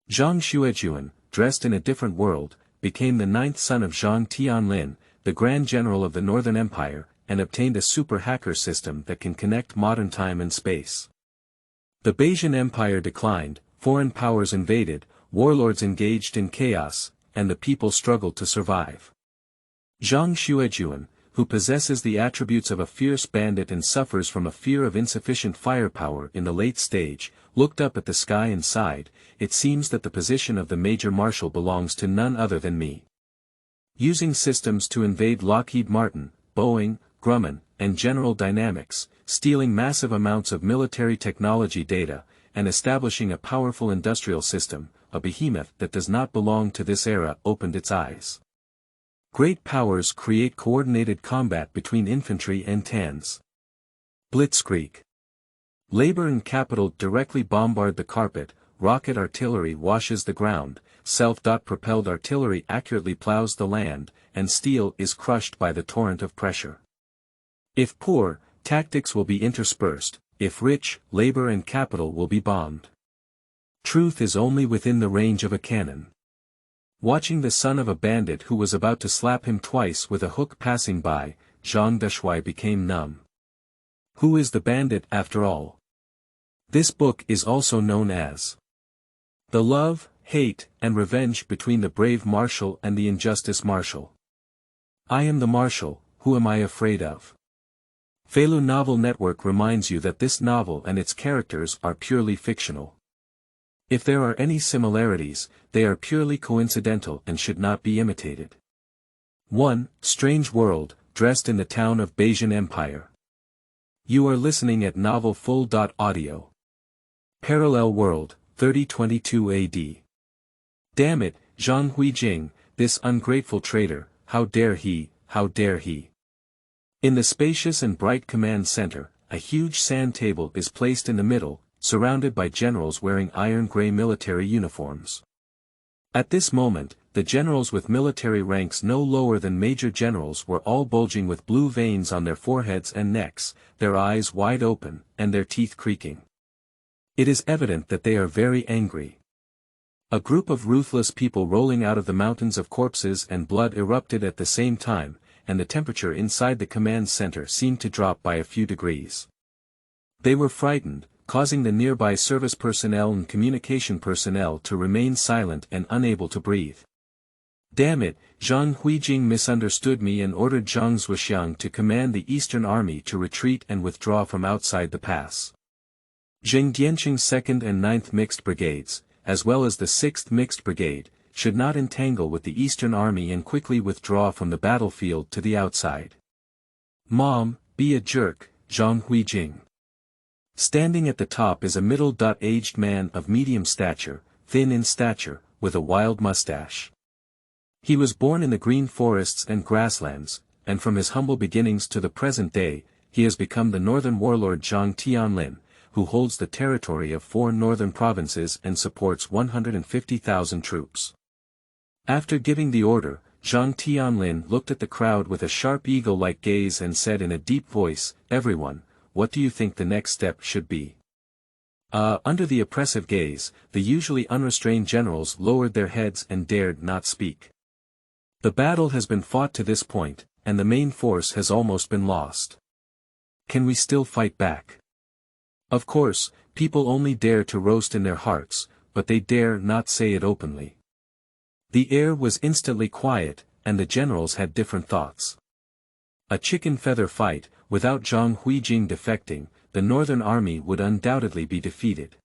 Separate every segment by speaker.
Speaker 1: Zhang Xuejun, dressed in a different world, became the ninth son of Zhang Tianlin, the Grand General of the Northern Empire, and obtained a super hacker system that can connect modern time and space. The Beizhen Empire declined, foreign powers invaded, warlords engaged in chaos, and the people struggled to survive. Zhang Xuejun, who possesses the attributes of a fierce bandit and suffers from a fear of insufficient firepower in the late stage, looked up at the sky and sighed, "It seems that the position of the Major Marshal belongs to none other than me." Using systems to invade Lockheed Martin, Boeing, Grumman, and General Dynamics, stealing massive amounts of military technology data, and establishing a powerful industrial system, a behemoth that does not belong to this era opened its eyes. Great powers create coordinated combat between infantry and tanks. Blitzkrieg. Labor and capital directly bombard the carpet, rocket artillery washes the ground, self-propelled artillery accurately plows the land, and steel is crushed by the torrent of pressure. If poor, tactics will be interspersed, if rich, labor and capital will be bombed. Truth is only within the range of a cannon. Watching the son of a bandit who was about to slap him twice with a hook passing by, Zhang Dashuai became numb. Who is the bandit after all? This book is also known as The Love, Hate, and Revenge Between the Brave Marshal and the Injustice Marshal. I am the Marshal, who am I afraid of? Feilu Novel Network reminds you that this novel and its characters are purely fictional. If there are any similarities, they are purely coincidental and should not be imitated. 1. Strange World, dressed in the town of Beizhen Empire. You are listening at novelfull.audio. Parallel World, 3022 AD. Damn it, Zhang Xuejun, this ungrateful traitor, how dare he, how dare he. In the spacious and bright command center, a huge sand table is placed in the middle, surrounded by generals wearing iron-gray military uniforms. At this moment, the generals with military ranks no lower than major generals were all bulging with blue veins on their foreheads and necks, their eyes wide open, and their teeth creaking. It is evident that they are very angry. A group of ruthless people rolling out of the mountains of corpses and blood erupted at the same time, and the temperature inside the command center seemed to drop by a few degrees. They were frightened, causing the nearby service personnel and communication personnel to remain silent and unable to breathe. Damn it, Zhang Xuejun misunderstood me and ordered Zhang Xuejun to command the Eastern Army to retreat and withdraw from outside the pass. Zhang Tianlin's 2nd and 9th Mixed Brigades, as well as the 6th Mixed Brigade, should not entangle with the Eastern Army and quickly withdraw from the battlefield to the outside. Mom, be a jerk, Zhang Xuejun. Standing at the top is a middle-aged man of medium stature, thin in stature, with a wild mustache. He was born in the green forests and grasslands, and from his humble beginnings to the present day, he has become the northern warlord Zhang Tianlin, who holds the territory of 4 northern provinces and supports 150,000 troops. After giving the order, Zhang Tianlin looked at the crowd with a sharp eagle-like gaze and said in a deep voice, "Everyone, what do you think the next step should be?" Under the oppressive gaze, the usually unrestrained generals lowered their heads and dared not speak. The battle has been fought to this point, and the main force has almost been lost. Can we still fight back? Of course, people only dare to roast in their hearts, but they dare not say it openly. The air was instantly quiet, and the generals had different thoughts. A chicken feather fight, without Zhang Xuejun defecting, the Northern Army would undoubtedly be defeated.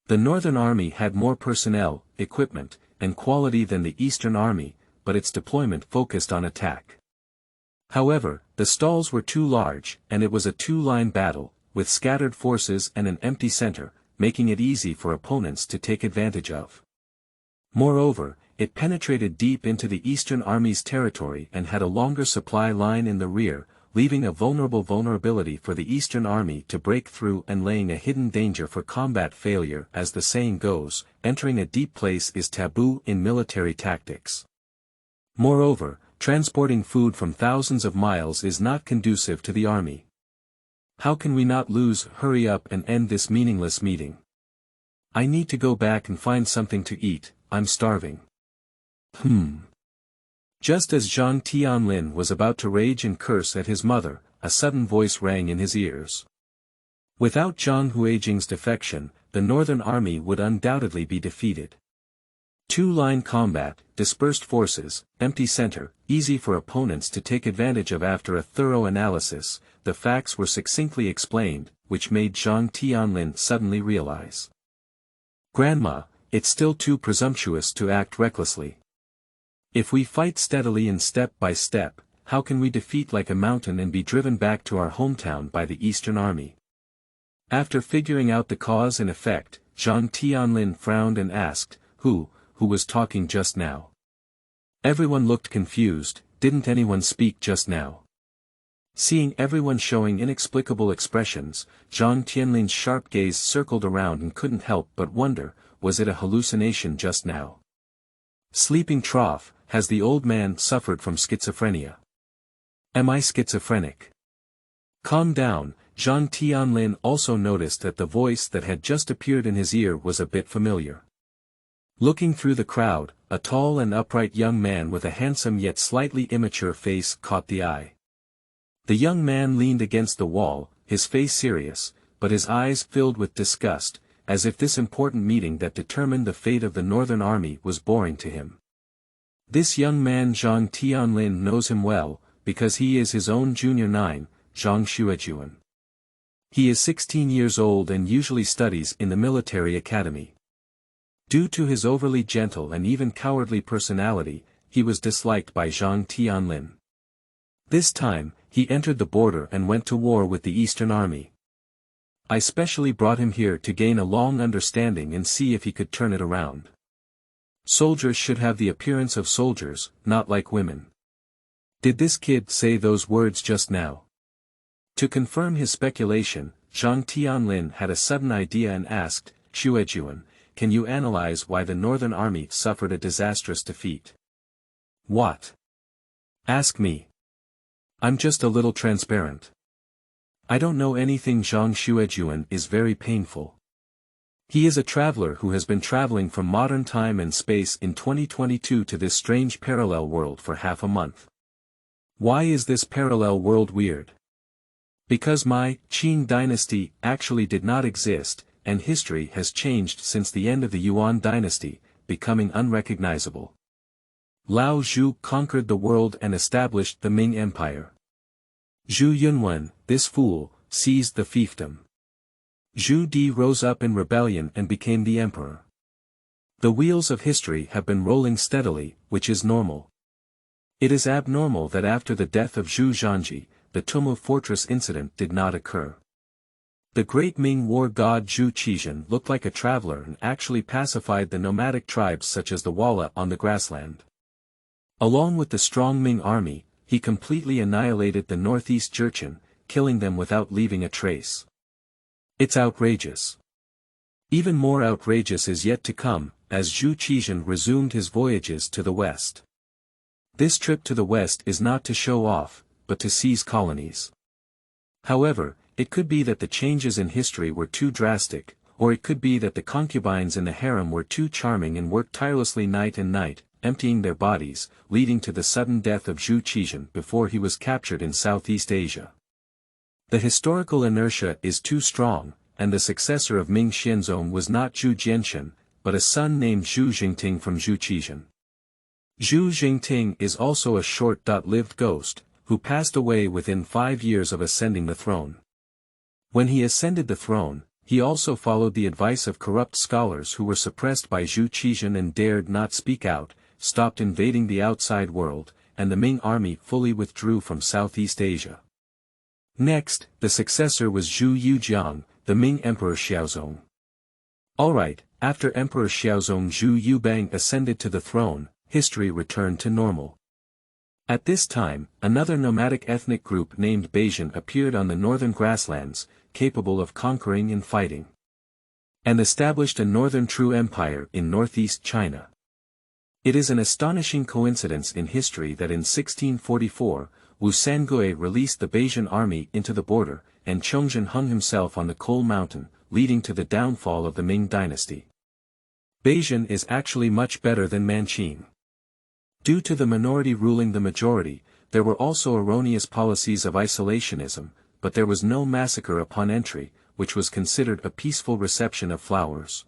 Speaker 1: The Northern Army had more personnel, equipment, and quality than the Eastern Army, but its deployment focused on attack. However, the stalls were too large, and it was a two-line battle, with scattered forces and an empty center, making it easy for opponents to take advantage of. Moreover, it penetrated deep into the Eastern Army's territory and had a longer supply line in the rear, leaving a vulnerability for the Eastern Army to break through and laying a hidden danger for combat failure. As the saying goes, entering a deep place is taboo in military tactics. Moreover, transporting food from thousands of miles is not conducive to the army. How can we not lose? Hurry up and end this meaningless meeting. I need to go back and find something to eat, I'm starving. Just as Zhang Tianlin was about to rage and curse at his mother, a sudden voice rang in his ears. Without Zhang Xuejun's defection, the Northern Army would undoubtedly be defeated. Two-line combat, dispersed forces, empty center, easy for opponents to take advantage of. After a thorough analysis, the facts were succinctly explained, which made Zhang Tianlin suddenly realize. Grandma, it's still too presumptuous to act recklessly. If we fight steadily and step by step, how can we defeat like a mountain and be driven back to our hometown by the Eastern Army? After figuring out the cause and effect, Zhang Tianlin frowned and asked, Who was talking just now? Everyone looked confused. Didn't anyone speak just now? Seeing everyone showing inexplicable expressions, Zhang Tianlin's sharp gaze circled around and couldn't help but wonder, was it a hallucination just now? Sleeping Trove, has the old man suffered from schizophrenia? Am I schizophrenic? Calm down. Zhang Tianlin also noticed that the voice that had just appeared in his ear was a bit familiar. Looking through the crowd, a tall and upright young man with a handsome yet slightly immature face caught the eye. The young man leaned against the wall, his face serious, but his eyes filled with disgust, as if this important meeting that determined the fate of the Northern Army was boring to him. This young man Zhang Tianlin knows him well, because he is his own junior 9, Zhang Xuejun. He is 16 years old and usually studies in the military academy. Due to his overly gentle and even cowardly personality, he was disliked by Zhang Tianlin. This time, he entered the border and went to war with the Eastern Army. I specially brought him here to gain a long understanding and see if he could turn it around. Soldiers should have the appearance of soldiers, not like women. Did this kid say those words just now? To confirm his speculation, Zhang Tianlin had a sudden idea and asked, Xuejun, can you analyze why the Northern Army suffered a disastrous defeat? What? Ask me. I'm just a little transparent. I don't know anything. Zhang Xuejun is very painful. He is a traveler who has been traveling from modern time and space in 2022 to this strange parallel world for half a month. Why is this parallel world weird? Because my Qing dynasty actually did not exist, and history has changed since the end of the Yuan dynasty, becoming unrecognizable. Lao Zhu conquered the world and established the Ming Empire. Zhu Yunwen, this fool, seized the fiefdom. Zhu Di rose up in rebellion and became the emperor. The wheels of history have been rolling steadily, which is normal. It is abnormal that after the death of Zhu Zhanji, the Tumu fortress incident did not occur. The great Ming war god Zhu Qizhen looked like a traveler and actually pacified the nomadic tribes such as the Walla on the grassland. Along with the strong Ming army, he completely annihilated the northeast Jurchen, killing them without leaving a trace. It's outrageous. Even more outrageous is yet to come, as Zhu Qizhen resumed his voyages to the west. This trip to the west is not to show off, but to seize colonies. However, it could be that the changes in history were too drastic, or it could be that the concubines in the harem were too charming and worked tirelessly night and night, emptying their bodies, leading to the sudden death of Zhu Qizhen before he was captured in Southeast Asia. The historical inertia is too strong, and the successor of Ming Xianzong was not Zhu Jianchen, but a son named Zhu Jingting from Zhu Qizhen. Zhu Jingting is also a short-lived ghost, who passed away within 5 years of ascending the throne. When he ascended the throne, he also followed the advice of corrupt scholars who were suppressed by Zhu Qizhen and dared not speak out, stopped invading the outside world, and the Ming army fully withdrew from Southeast Asia. Next, the successor was Zhu Yujiang, the Ming Emperor Xiaozong. Alright, after Emperor Xiaozong Zhu Yubang ascended to the throne, history returned to normal. At this time, another nomadic ethnic group named Beizhen appeared on the northern grasslands, capable of conquering and fighting. And established a northern true empire in northeast China. It is an astonishing coincidence in history that in 1644, Wu Sangui released the Beizhen army into the border, and Chongzhen hung himself on the Coal Mountain, leading to the downfall of the Ming dynasty. Beizhen is actually much better than Manqing. Due to the minority ruling the majority, there were also erroneous policies of isolationism, but there was no massacre upon entry, which was considered a peaceful reception of flowers.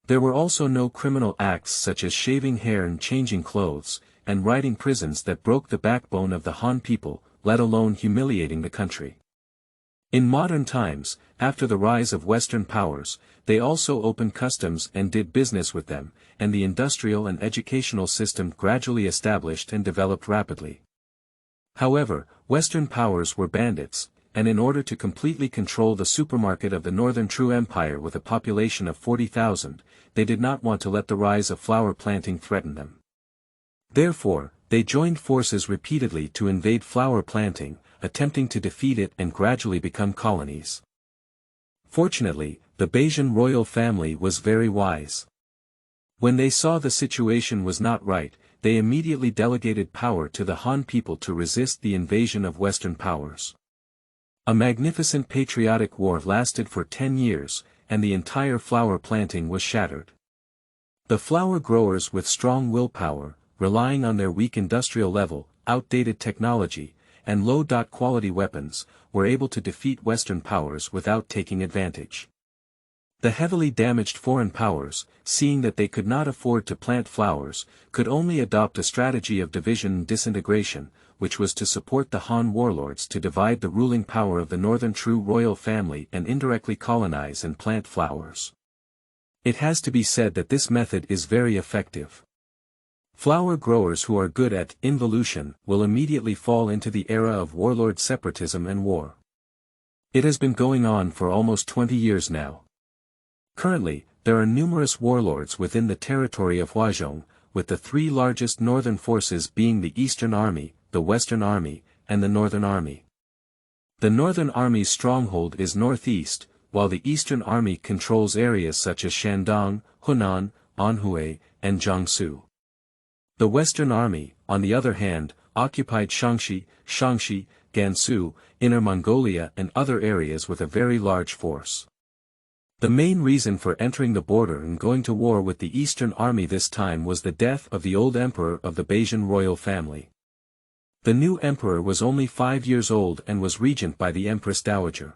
Speaker 1: There were also no criminal acts such as shaving hair and changing clothes, and riding prisons that broke the backbone of the Han people, let alone humiliating the country. In modern times, after the rise of Western powers, they also opened customs and did business with them, and the industrial and educational system gradually established and developed rapidly. However, Western powers were bandits, and in order to completely control the supermarket of the Northern True Empire with a population of 40,000, they did not want to let the rise of flower planting threaten them. Therefore, they joined forces repeatedly to invade flower planting, attempting to defeat it and gradually become colonies. Fortunately, the Beizhen royal family was very wise. When they saw the situation was not right, they immediately delegated power to the Han people to resist the invasion of Western powers. A magnificent patriotic war lasted for 10 years, and the entire flower planting was shattered. The flower growers with strong willpower, relying on their weak industrial level, outdated technology, and low-quality weapons, were able to defeat Western powers without taking advantage. The heavily damaged foreign powers, seeing that they could not afford to plant flowers, could only adopt a strategy of division and disintegration, which was to support the Han warlords to divide the ruling power of the Northern True royal family and indirectly colonize and plant flowers. It has to be said that this method is very effective. Flower growers who are good at involution will immediately fall into the era of warlord separatism and war. It has been going on for almost 20 years now. Currently, there are numerous warlords within the territory of Huazhong, with the three largest northern forces being the Eastern Army, the Western Army, and the Northern Army. The Northern Army's stronghold is northeast, while the Eastern Army controls areas such as Shandong, Hunan, Anhui, and Jiangsu. The Western Army, on the other hand, occupied Shaanxi, Gansu, Inner Mongolia and other areas with a very large force. The main reason for entering the border and going to war with the Eastern Army this time was the death of the old emperor of the Beizhen royal family. The new emperor was only 5 years old and was regent by the Empress Dowager.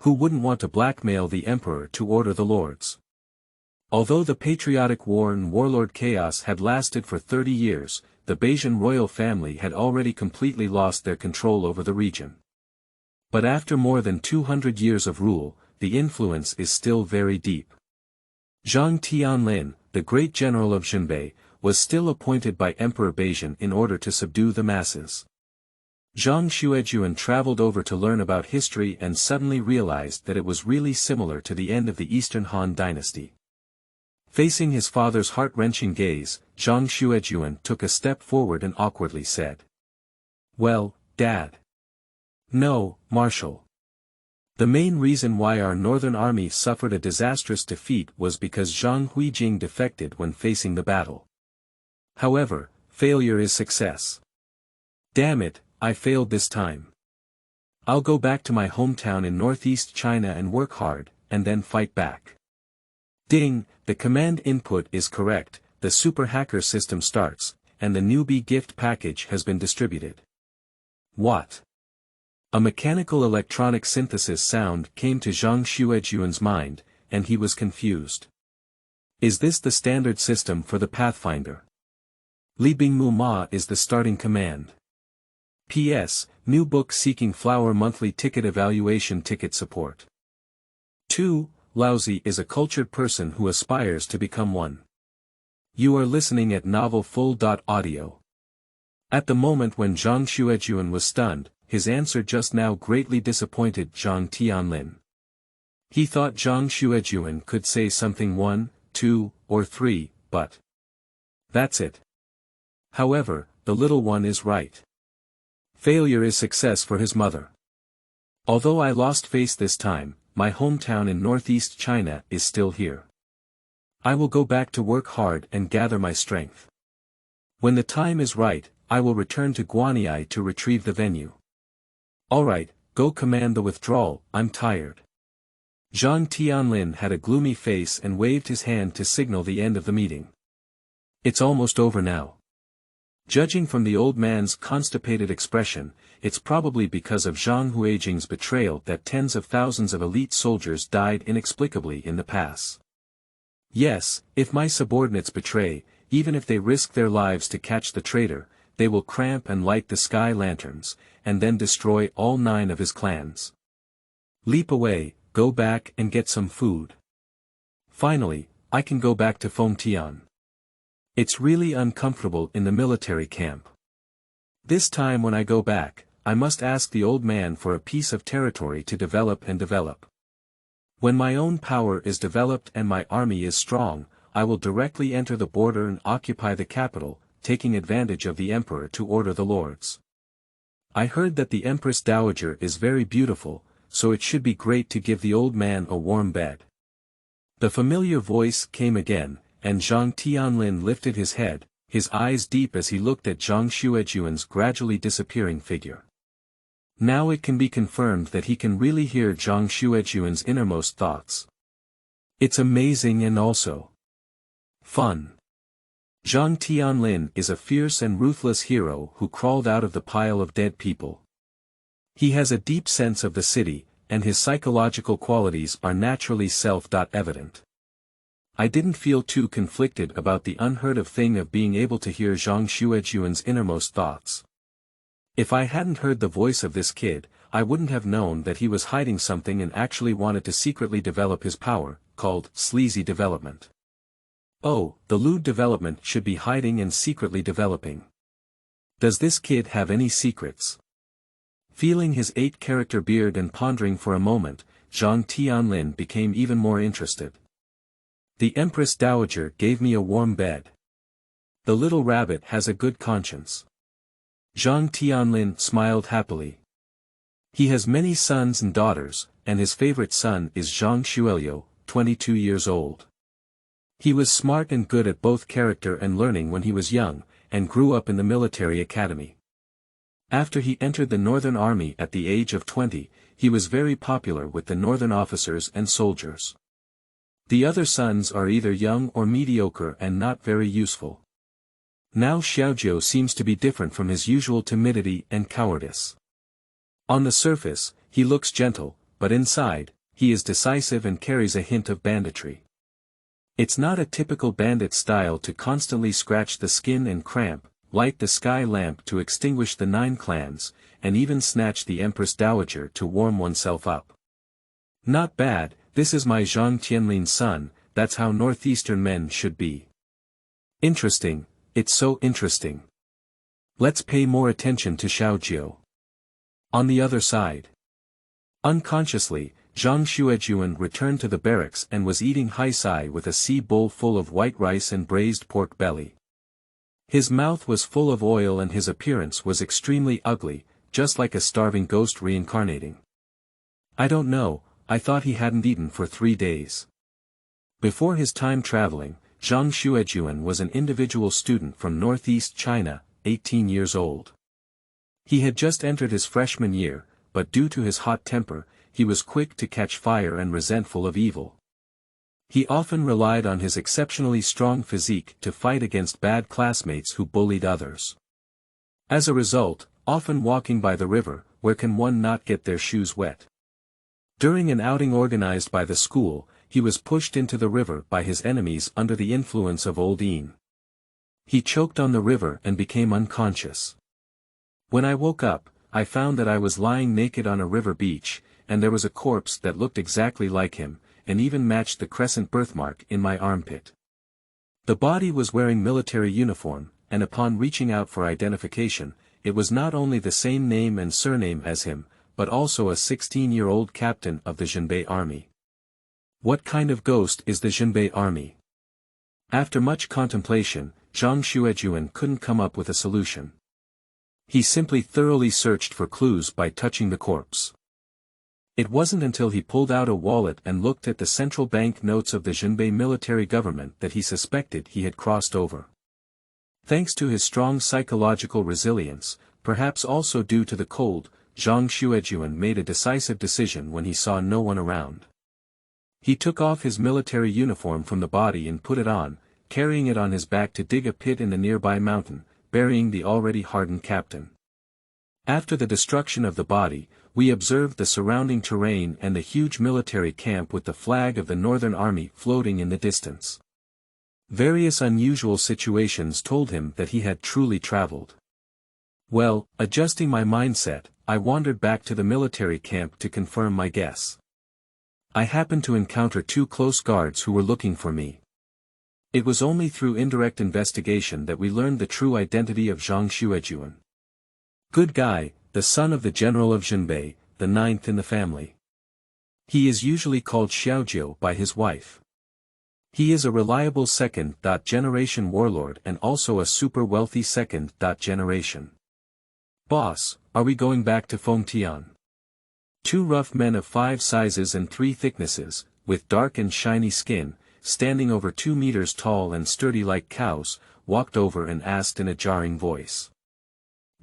Speaker 1: Who wouldn't want to blackmail the emperor to order the lords? Although the patriotic war and warlord chaos had lasted for 30 years, the Beizhen royal family had already completely lost their control over the region. But after more than 200 years of rule, the influence is still very deep. Zhang Tianlin, the great general of Zhenbei, was still appointed by Emperor Beizhen in order to subdue the masses. Zhang Xuejun traveled over to learn about history and suddenly realized that it was really similar to the end of the Eastern Han dynasty. Facing his father's heart-wrenching gaze, Zhang Xuejun took a step forward and awkwardly said, "Well, Dad." "No, Marshal. The main reason why our northern army suffered a disastrous defeat was because Zhang Huijing defected when facing the battle. However, failure is success. Damn it, I failed this time. I'll go back to my hometown in northeast China and work hard, and then fight back." Ding, the command input is correct, the super hacker system starts, and the newbie gift package has been distributed. What? A mechanical electronic synthesis sound came to Zhang Xuejun's mind, and he was confused. Is this the standard system for the Pathfinder? Li Bingmu Ma is the starting command. P.S. New book seeking flower monthly ticket evaluation ticket support. 2. Laozi is a cultured person who aspires to become one. You are listening at novelfull.audio. At the moment when Zhang Xuejun was stunned, his answer just now greatly disappointed Zhang Tianlin. He thought Zhang Xuejun could say something 1, 2, or 3, but that's it. However, the little one is right. Failure is success for his mother. Although I lost face this time, my hometown in northeast China is still here. I will go back to work hard and gather my strength. When the time is right, I will return to Guanyi to retrieve the venue. Alright, go command the withdrawal, I'm tired. Zhang Tianlin had a gloomy face and waved his hand to signal the end of the meeting. It's almost over now. Judging from the old man's constipated expression, it's probably because of Zhang Xuejun's betrayal that tens of thousands of elite soldiers died inexplicably in the pass. Yes, if my subordinates betray, even if they risk their lives to catch the traitor, they will cramp and light the sky lanterns, and then destroy all 9 of his clans. Leap away, go back and get some food. Finally, I can go back to Feng. It's really uncomfortable in the military camp. This time when I go back, I must ask the old man for a piece of territory to develop and develop. When my own power is developed and my army is strong, I will directly enter the border and occupy the capital, taking advantage of the emperor to order the lords. I heard that the Empress Dowager is very beautiful, so it should be great to give the old man a warm bed. The familiar voice came again, and Zhang Tianlin lifted his head, his eyes deep as he looked at Zhang Xuejun's gradually disappearing figure. Now it can be confirmed that he can really hear Zhang Xuejun's innermost thoughts. It's amazing and also fun. Zhang Tianlin is a fierce and ruthless hero who crawled out of the pile of dead people. He has a deep sense of the city, and his psychological qualities are naturally self-evident. I didn't feel too conflicted about the unheard of thing of being able to hear Zhang Xuejun's innermost thoughts. If I hadn't heard the voice of this kid, I wouldn't have known that he was hiding something and actually wanted to secretly develop his power, called sleazy development. Oh, the lewd development should be hiding and secretly developing. Does this kid have any secrets? Feeling his 8-character beard and pondering for a moment, Zhang Tianlin became even more interested. The Empress Dowager gave me a warm bed. The little rabbit has a good conscience. Zhang Tianlin smiled happily. He has many sons and daughters, and his favorite son is Zhang Xuejun, 22 years old. He was smart and good at both character and learning when he was young, and grew up in the military academy. After he entered the Northern Army at the age of 20, he was very popular with the Northern officers and soldiers. The other sons are either young or mediocre and not very useful. Now Xiaojiu seems to be different from his usual timidity and cowardice. On the surface, he looks gentle, but inside, he is decisive and carries a hint of banditry. It's not a typical bandit style to constantly scratch the skin and cramp, light the sky lamp to extinguish the 9 clans, and even snatch the Empress Dowager to warm oneself up. Not bad. This is my Zhang Tianlin's son, that's how northeastern men should be. Interesting, it's so interesting. Let's pay more attention to Xiaojiu. On the other side. Unconsciously, Zhang Xuejun returned to the barracks and was eating haisai with a sea bowl full of white rice and braised pork belly. His mouth was full of oil and his appearance was extremely ugly, just like a starving ghost reincarnating. I don't know, I thought he hadn't eaten for 3 days. Before his time traveling, Zhang Xuejun was an individual student from northeast China, 18 years old. He had just entered his freshman year, but due to his hot temper, he was quick to catch fire and resentful of evil. He often relied on his exceptionally strong physique to fight against bad classmates who bullied others. As a result, often walking by the river, where can one not get their shoes wet? During an outing organized by the school, he was pushed into the river by his enemies under the influence of Old Een. He choked on the river and became unconscious. When I woke up, I found that I was lying naked on a river beach, and there was a corpse that looked exactly like him, and even matched the crescent birthmark in my armpit. The body was wearing military uniform, and upon reaching out for identification, it was not only the same name and surname as him, but also a 16-year-old captain of the Zhenbei army. What kind of ghost is the Zhenbei army? After much contemplation, Zhang Xuejun couldn't come up with a solution. He simply thoroughly searched for clues by touching the corpse. It wasn't until he pulled out a wallet and looked at the central bank notes of the Zhenbei military government that he suspected he had crossed over. Thanks to his strong psychological resilience, perhaps also due to the cold, Zhang Xuejun made a decisive decision when he saw no one around. He took off his military uniform from the body and put it on, carrying it on his back to dig a pit in the nearby mountain, burying the already hardened captain. After the destruction of the body, we observed the surrounding terrain and the huge military camp with the flag of the Northern Army floating in the distance. Various unusual situations told him that he had truly traveled. Well, adjusting my mindset, I wandered back to the military camp to confirm my guess. I happened to encounter 2 close guards who were looking for me. It was only through indirect investigation that we learned the true identity of Zhang Xuejun. Good guy, the son of the general of Zhenbei, the 9th in the family. He is usually called Xiaojiu by his wife. He is a reliable second-generation warlord and also a super wealthy second-generation. Boss, are we going back to Feng? 2 rough men of 5 sizes and 3 thicknesses, with dark and shiny skin, standing over 2 meters tall and sturdy like cows, walked over and asked in a jarring voice.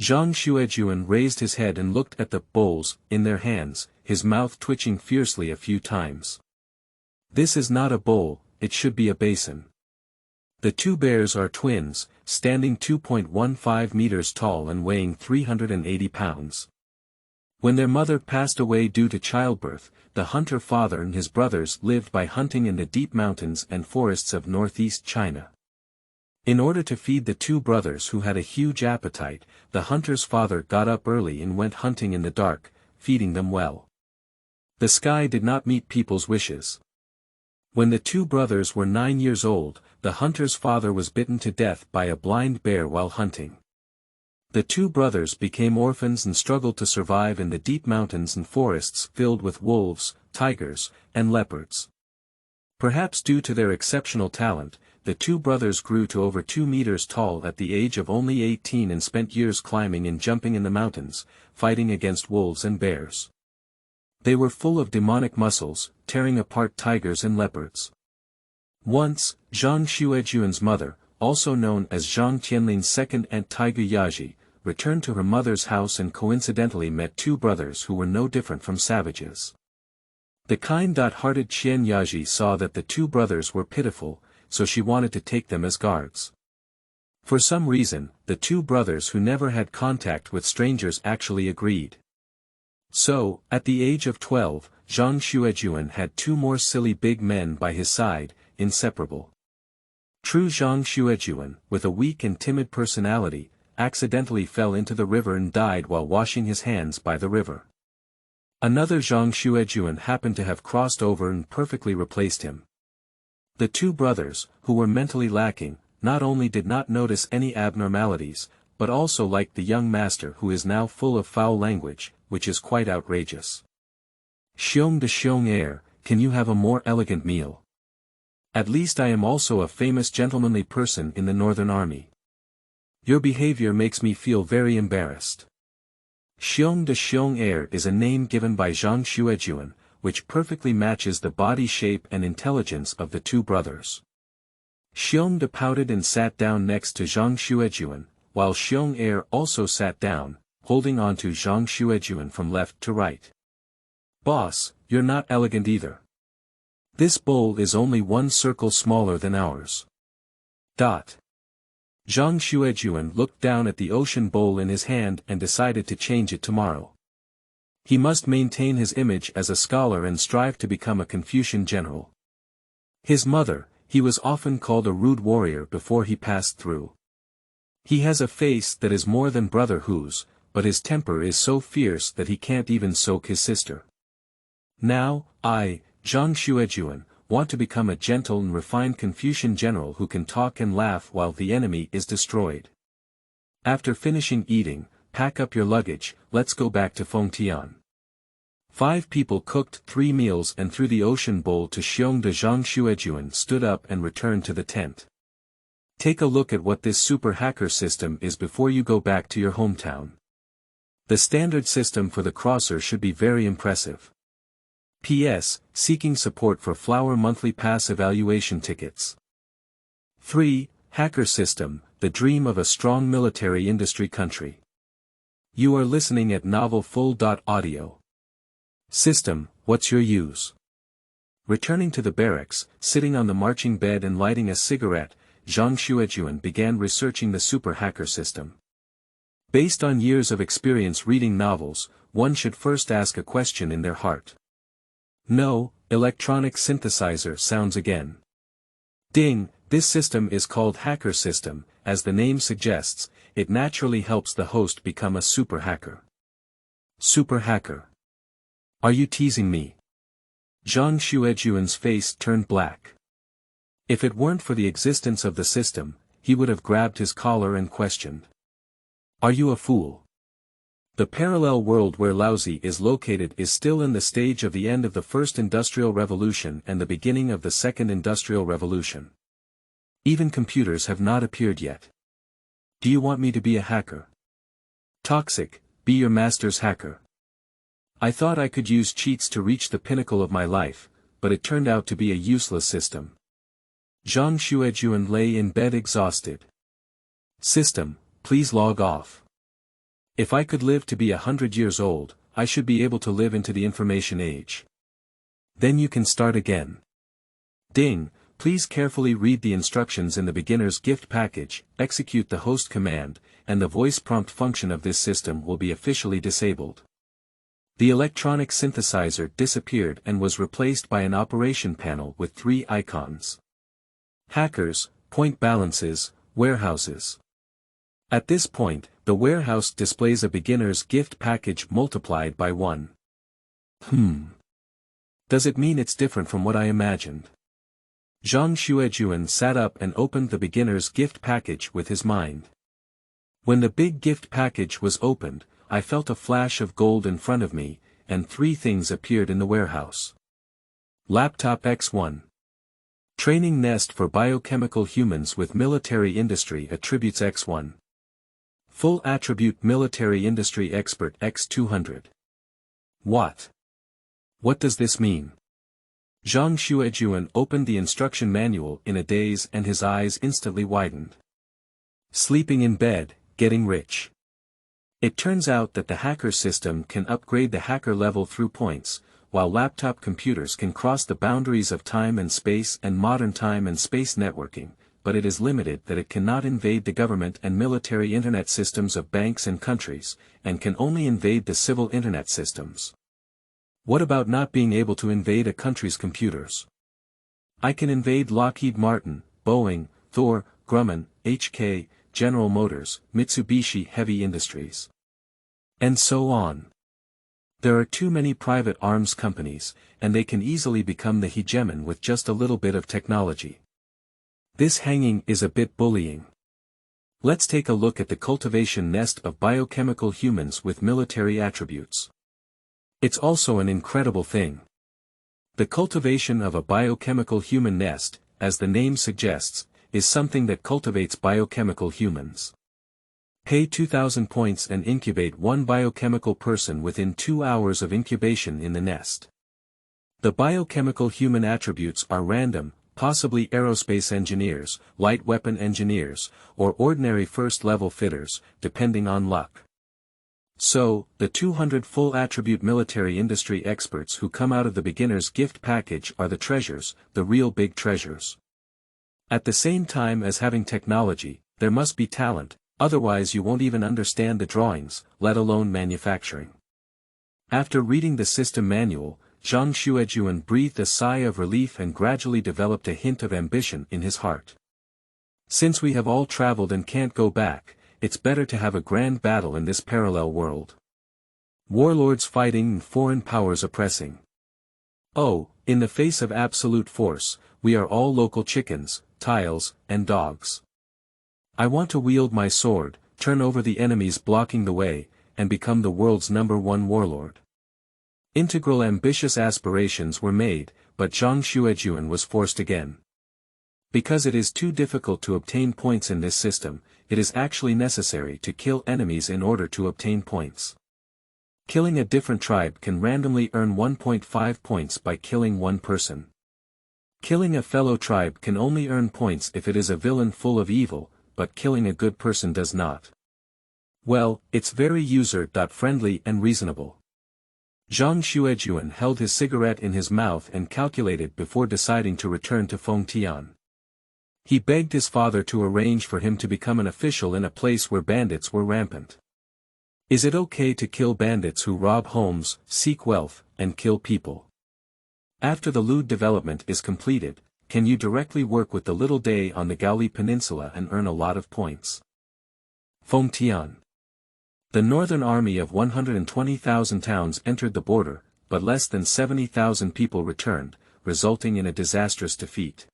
Speaker 1: Zhang Xuejun raised his head and looked at the bowls in their hands, his mouth twitching fiercely a few times. This is not a bowl, it should be a basin. The 2 bears are twins, standing 2.15 meters tall and weighing 380 pounds. When their mother passed away due to childbirth, the hunter father and his brothers lived by hunting in the deep mountains and forests of northeast China. In order to feed the 2 brothers who had a huge appetite, the hunter's father got up early and went hunting in the dark, feeding them well. The sky did not meet people's wishes. When the 2 brothers were 9 years old, the hunter's father was bitten to death by a blind bear while hunting. The 2 brothers became orphans and struggled to survive in the deep mountains and forests filled with wolves, tigers, and leopards. Perhaps due to their exceptional talent, the 2 brothers grew to over 2 meters tall at the age of only 18 and spent years climbing and jumping in the mountains, fighting against wolves and bears. They were full of demonic muscles, tearing apart tigers and leopards. Once, Zhang Xuejun's mother, also known as Zhang Tianlin's second aunt Tiger Yaji, returned to her mother's house and coincidentally met 2 brothers who were no different from savages. The kind-hearted Qian Yaji saw that the 2 brothers were pitiful, so she wanted to take them as guards. For some reason, the 2 brothers who never had contact with strangers actually agreed. So, at the age of 12, Zhang Xuejun had 2 more silly big men by his side, inseparable. True Zhang Xuejun, with a weak and timid personality, accidentally fell into the river and died while washing his hands by the river. Another Zhang Xuejun happened to have crossed over and perfectly replaced him. The 2 brothers, who were mentally lacking, not only did not notice any abnormalities, but also liked the young master who is now full of foul language, which is quite outrageous. Xiong de Xiong heir, can you have a more elegant meal? At least I am also a famous gentlemanly person in the Northern Army. Your behavior makes me feel very embarrassed. Xiong de Xiong heir is a name given by Zhang Xuejun, which perfectly matches the body shape and intelligence of the 2 brothers. Xiong de pouted and sat down next to Zhang Xuejun, while Xiong heir also sat down, holding on to Zhang Xuejun from left to right. Boss, you're not elegant either. This bowl is only 1 circle smaller than ours. Zhang Xuejun looked down at the ocean bowl in his hand and decided to change it tomorrow. He must maintain his image as a scholar and strive to become a Confucian general. His mother, he was often called a rude warrior before he passed through. He has a face that is more than brother Hu's, but his temper is so fierce that he can't even soak his sister. Now, I, Zhang Xuejun, want to become a gentle and refined Confucian general who can talk and laugh while the enemy is destroyed. After finishing eating, pack up your luggage, let's go back to Feng. 5 people cooked 3 meals and threw the ocean bowl to Xiong de. Zhang Xuejun stood up and returned to the tent. Take a look at what this super hacker system is before you go back to your hometown. The standard system for the crosser should be very impressive. P.S. Seeking support for Flower monthly pass evaluation tickets. 3. Hacker system, the dream of a strong military industry country. You are listening at novelfull.audio. System, what's your use? Returning to the barracks, sitting on the marching bed and lighting a cigarette, Zhang Xuejun began researching the super hacker system. Based on years of experience reading novels, one should first ask a question in their heart. No, electronic synthesizer sounds again. Ding, this system is called hacker system, as the name suggests, it naturally helps the host become a super hacker. Super hacker. Are you teasing me? Zhang Xuejun's face turned black. If it weren't for the existence of the system, he would have grabbed his collar and questioned. Are you a fool? The parallel world where Laozi is located is still in the stage of the end of the First Industrial Revolution and the beginning of the Second Industrial Revolution. Even computers have not appeared yet. Do you want me to be a hacker? Toxic, be your master's hacker. I thought I could use cheats to reach the pinnacle of my life, but it turned out to be a useless system. Zhang Xuejun lay in bed exhausted. System, please log off. If I could live to be 100 years old, I should be able to live into the information age. Then you can start again. Ding, please carefully read the instructions in the beginner's gift package, execute the host command, and the voice prompt function of this system will be officially disabled. The electronic synthesizer disappeared and was replaced by an operation panel with 3 icons. Hackers, point balances, warehouses. At this point, the warehouse displays a beginner's gift package multiplied by 1. Does it mean it's different from what I imagined? Zhang Xuejun sat up and opened the beginner's gift package with his mind. When the big gift package was opened, I felt a flash of gold in front of me, and 3 things appeared in the warehouse. Laptop X1. Training nest for biochemical humans with military industry attributes X1. Full attribute military industry expert X200. What? What does this mean? Zhang Xuejun opened the instruction manual in a daze and his eyes instantly widened. Sleeping in bed, getting rich. It turns out that the hacker system can upgrade the hacker level through points, while laptop computers can cross the boundaries of time and space and modern time and space networking, but it is limited that it cannot invade the government and military internet systems of banks and countries, and can only invade the civil internet systems. What about not being able to invade a country's computers? I can invade Lockheed Martin, Boeing, Thor, Grumman, HK, General Motors, Mitsubishi Heavy Industries. And so on. There are too many private arms companies, and they can easily become the hegemon with just a little bit of technology. This hanging is a bit bullying. Let's take a look at the cultivation nest of biochemical humans with military attributes. It's also an incredible thing. The cultivation of a biochemical human nest, as the name suggests, is something that cultivates biochemical humans. Pay 2,000 points and incubate 1 biochemical person within 2 hours of incubation in the nest. The biochemical human attributes are random, possibly aerospace engineers, light weapon engineers, or ordinary first-level fitters, depending on luck. So, the 200 full attribute military industry experts who come out of the beginner's gift package are the treasures, the real big treasures. At the same time as having technology, there must be talent, otherwise you won't even understand the drawings, let alone manufacturing. After reading the system manual, Zhang Xuejun breathed a sigh of relief and gradually developed a hint of ambition in his heart. Since we have all traveled and can't go back, it's better to have a grand battle in this parallel world. Warlords fighting and foreign powers oppressing. Oh, in the face of absolute force, we are all local chickens, tiles, and dogs. I want to wield my sword, turn over the enemies blocking the way, and become the world's #1 warlord. Integral ambitious aspirations were made, but Zhang Xuejun was forced again. Because it is too difficult to obtain points in this system, it is actually necessary to kill enemies in order to obtain points. Killing a different tribe can randomly earn 1.5 points by killing 1 person. Killing a fellow tribe can only earn points if it is a villain full of evil, but killing a good person does not. Well, it's very user-friendly and reasonable. Zhang Xuejun held his cigarette in his mouth and calculated before deciding to return to Feng. He begged his father to arrange for him to become an official in a place where bandits were rampant. Is it okay to kill bandits who rob homes, seek wealth, and kill people? After the lewd development is completed, can you directly work with the little day on the Gaoli Peninsula and earn a lot of points? Feng. The northern army of 120,000 towns entered the border, but less than 70,000 people returned, resulting in a disastrous defeat.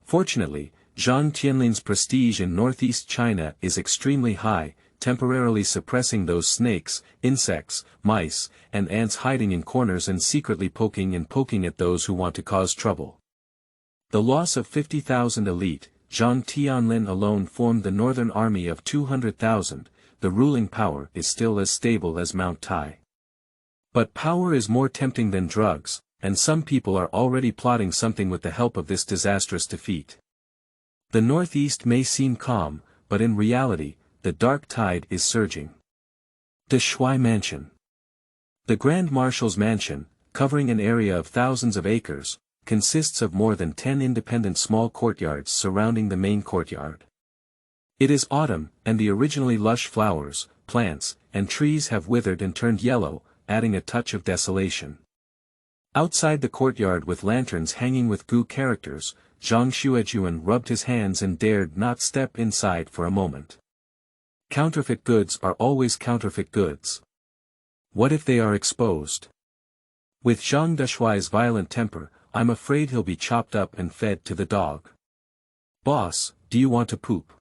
Speaker 1: Fortunately, Zhang Tianlin's prestige in northeast China is extremely high, temporarily suppressing those snakes, insects, mice, and ants hiding in corners and secretly poking at those who want to cause trouble. The loss of 50,000 elite, Zhang Tianlin alone formed the northern army of 200,000, the ruling power is still as stable as Mount Tai. But power is more tempting than drugs, and some people are already plotting something with the help of this disastrous defeat. The northeast may seem calm, but in reality, the dark tide is surging. Dashuai Mansion. The Grand Marshal's mansion, covering an area of thousands of acres, consists of more than 10 independent small courtyards surrounding the main courtyard. It is autumn, and the originally lush flowers, plants, and trees have withered and turned yellow, adding a touch of desolation. Outside the courtyard with lanterns hanging with Gu characters, Zhang Xuejun rubbed his hands and dared not step inside for a moment. Counterfeit goods are always counterfeit goods. What if they are exposed? With Zhang Dashuai's violent temper, I'm afraid he'll be chopped up and fed to the dog. Boss, do you want to poop?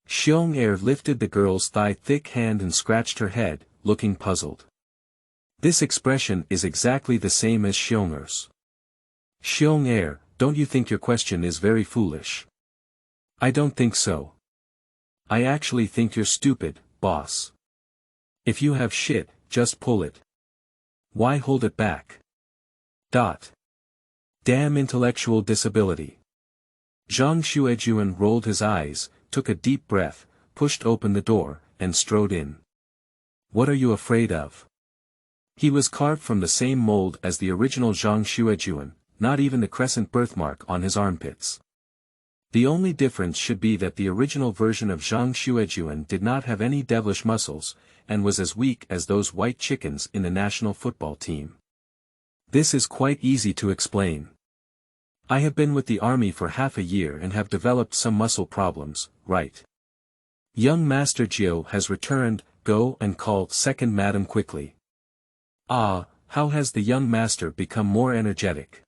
Speaker 1: Xiong Er lifted the girl's thigh-thick hand and scratched her head, looking puzzled. This expression is exactly the same as Xiong Er's. Xiong Er, don't you think your question is very foolish? I don't think so. I actually think you're stupid, boss. If you have shit, just pull it. Why hold it back? Damn intellectual disability. Zhang Xuejun rolled his eyes, took a deep breath, pushed open the door, and strode in. What are you afraid of? He was carved from the same mold as the original Zhang Xuejun, not even the crescent birthmark on his armpits. The only difference should be that the original version of Zhang Xuejun did not have any devilish muscles, and was as weak as those white chickens in the national football team. This is quite easy to explain. I have been with the army for half a year and have developed some muscle problems, right? Young Master Jiu has returned, go and call second madam quickly. Ah, how has the young master become more energetic?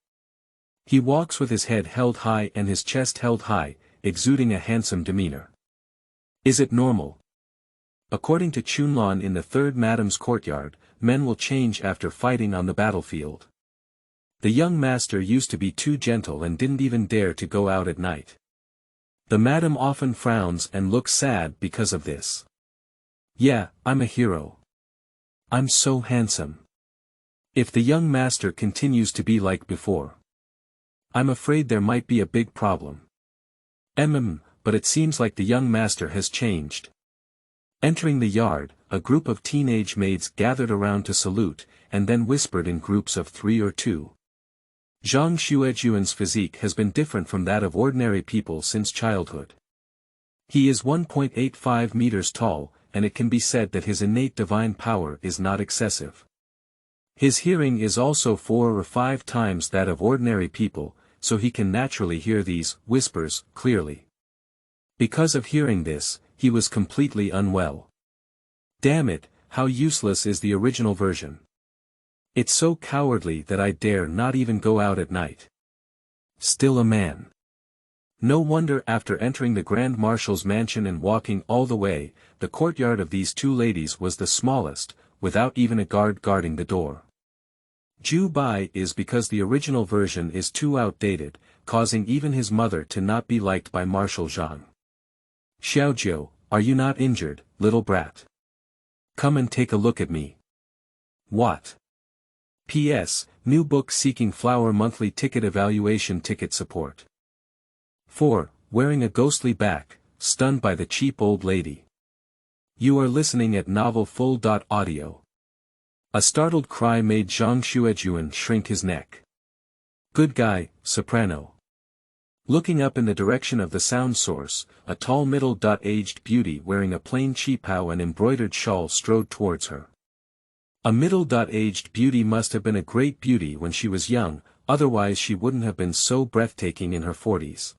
Speaker 1: He walks with his head held high and his chest held high, exuding a handsome demeanor. Is it normal? According to Chunlan in the third madam's courtyard, men will change after fighting on the battlefield. The young master used to be too gentle and didn't even dare to go out at night. The madam often frowns and looks sad because of this. Yeah, I'm a hero. I'm so handsome. If the young master continues to be like before, I'm afraid there might be a big problem. But it seems like the young master has changed. Entering the yard, a group of teenage maids gathered around to salute, and then whispered in groups of 3 or 2. Zhang Xuejun's physique has been different from that of ordinary people since childhood. He is 1.85 meters tall, and it can be said that his innate divine power is not excessive. His hearing is also 4 or 5 times that of ordinary people, so he can naturally hear these whispers clearly. Because of hearing this, he was completely unwell. Damn it, how useless is the original version. It's so cowardly that I dare not even go out at night. Still a man. No wonder after entering the Grand Marshal's mansion and walking all the way, the courtyard of these 2 ladies was the smallest, without even a guard guarding the door. Ju Bai is because the original version is too outdated, causing even his mother to not be liked by Marshal Zhang. Xiaojiu, are you not injured, little brat? Come and take a look at me. What? P.S. New book seeking flower monthly ticket evaluation ticket support. 4. Wearing a ghostly back, stunned by the cheap old lady. You are listening at novelfull.audio. A startled cry made Zhang Xuejun shrink his neck. Good guy, soprano. Looking up in the direction of the sound source, a tall middle-aged beauty wearing a plain qipao and embroidered shawl strode towards her. A middle-aged beauty must have been a great beauty when she was young, otherwise she wouldn't have been so breathtaking in her 40s.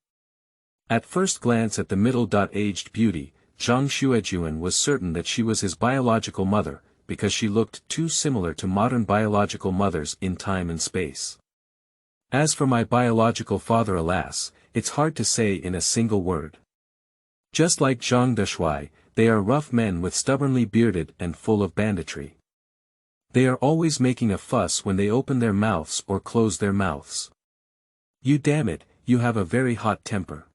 Speaker 1: At first glance at the middle-aged beauty, Zhang Xuejun was certain that she was his biological mother, because she looked too similar to modern biological mothers in time and space. As for my biological father, alas, it's hard to say in a single word. Just like Zhang Dashuai, they are rough men with stubbornly bearded and full of banditry. They are always making a fuss when they open their mouths or close their mouths. You damn it, you have a very hot temper.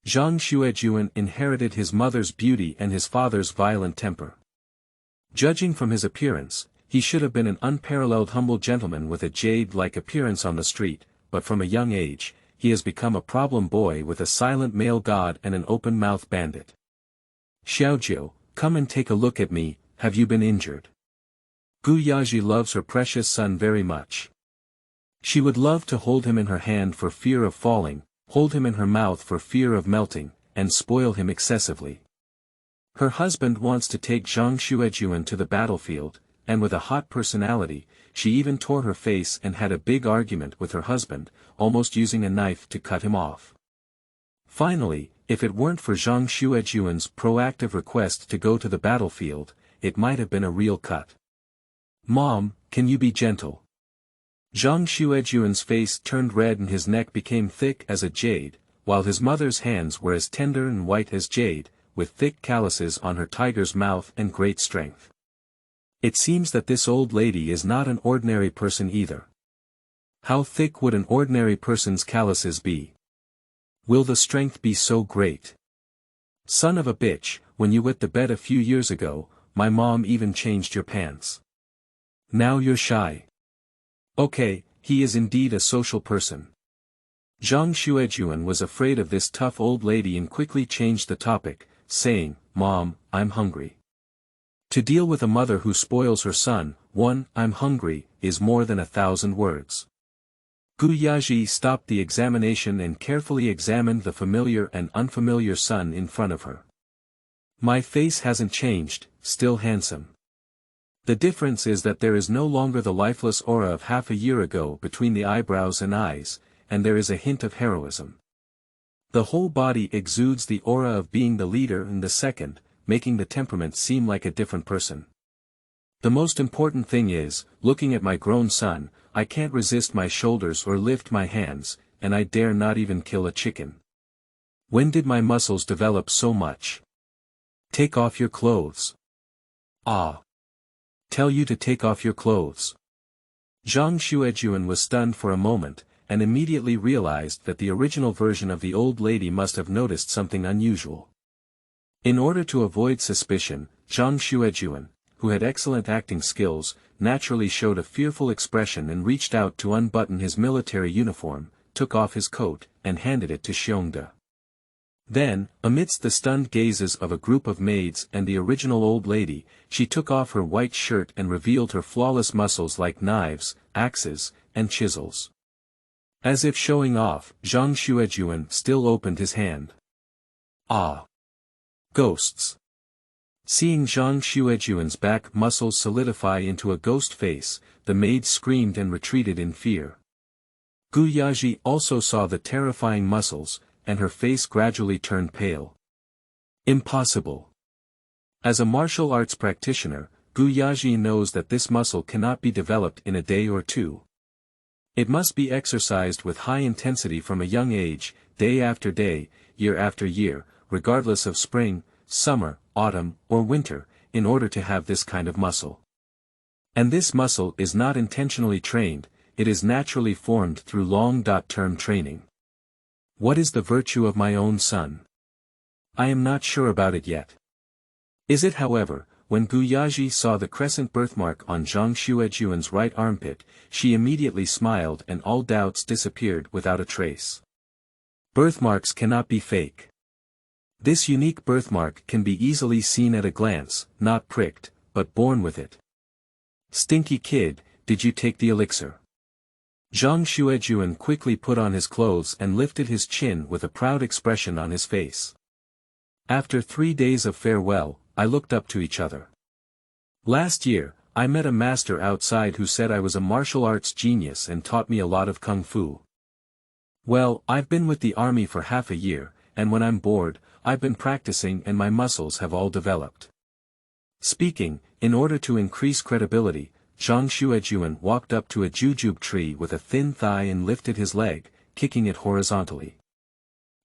Speaker 1: Zhang Xuejun inherited his mother's beauty and his father's violent temper. Judging from his appearance, he should have been an unparalleled humble gentleman with a jade-like appearance on the street, but from a young age, he has become a problem boy with a silent male god and an open-mouthed bandit. Xiaojiu, come and take a look at me, have you been injured? Gu Yaji loves her precious son very much. She would love to hold him in her hand for fear of falling, hold him in her mouth for fear of melting, and spoil him excessively. Her husband wants to take Zhang Xuejun to the battlefield, and with a hot personality, she even tore her face and had a big argument with her husband, almost using a knife to cut him off. Finally, if it weren't for Zhang Xuejun's proactive request to go to the battlefield, it might have been a real cut. Mom, can you be gentle? Zhang Xuejun's face turned red and his neck became thick as a jade, while his mother's hands were as tender and white as jade, with thick calluses on her tiger's mouth and great strength. It seems that this old lady is not an ordinary person either. How thick would an ordinary person's calluses be? Will the strength be so great? Son of a bitch, when you wet the bed a few years ago, my mom even changed your pants. Now you're shy. Okay, he is indeed a social person. Zhang Xuejun was afraid of this tough old lady and quickly changed the topic, saying, Mom, I'm hungry. To deal with a mother who spoils her son, I'm hungry, is more than 1,000 words. Gu Yaji stopped the examination and carefully examined the familiar and unfamiliar son in front of her. My face hasn't changed, still handsome. The difference is that there is no longer the lifeless aura of half a year ago between the eyebrows and eyes, and there is a hint of heroism. The whole body exudes the aura of being the leader and the second, making the temperament seem like a different person. The most important thing is, looking at my grown son, I can't resist my shoulders or lift my hands, and I dare not even kill a chicken. When did my muscles develop so much? Take off your clothes. Ah. Tell you to take off your clothes. Zhang Xuejun was stunned for a moment, and immediately realized that the original version of the old lady must have noticed something unusual. In order to avoid suspicion, Zhang Xuejun, who had excellent acting skills, naturally showed a fearful expression and reached out to unbutton his military uniform, took off his coat, and handed it to Xiongde. Then, amidst the stunned gazes of a group of maids and the original old lady, she took off her white shirt and revealed her flawless muscles like knives, axes, and chisels. As if showing off, Zhang Xuejun still opened his hand. Ah! Ghosts. Seeing Zhang Xuejun's back muscles solidify into a ghost face, the maid screamed and retreated in fear. Gu Yaji also saw the terrifying muscles, and her face gradually turned pale. Impossible. As a martial arts practitioner, Gu Yaji knows that this muscle cannot be developed in a day or two. It must be exercised with high intensity from a young age, day after day, year after year, regardless of spring, summer, autumn, or winter, in order to have this kind of muscle. And this muscle is not intentionally trained, it is naturally formed through long-term training. What is the virtue of my own son? I am not sure about it yet. Is it, however, when Gu Yaji saw the crescent birthmark on Zhang Xuejun's right armpit, she immediately smiled and all doubts disappeared without a trace. Birthmarks cannot be fake. This unique birthmark can be easily seen at a glance, not pricked, but born with it. Stinky kid, did you take the elixir? Zhang Xuejun quickly put on his clothes and lifted his chin with a proud expression on his face. After 3 days of farewell, I looked up to each other. Last year, I met a master outside who said I was a martial arts genius and taught me a lot of kung fu. Well, I've been with the army for half a year, and when I'm bored, I've been practicing and my muscles have all developed. Speaking, in order to increase credibility, Zhang Xuejun walked up to a jujube tree with a thin thigh and lifted his leg, kicking it horizontally.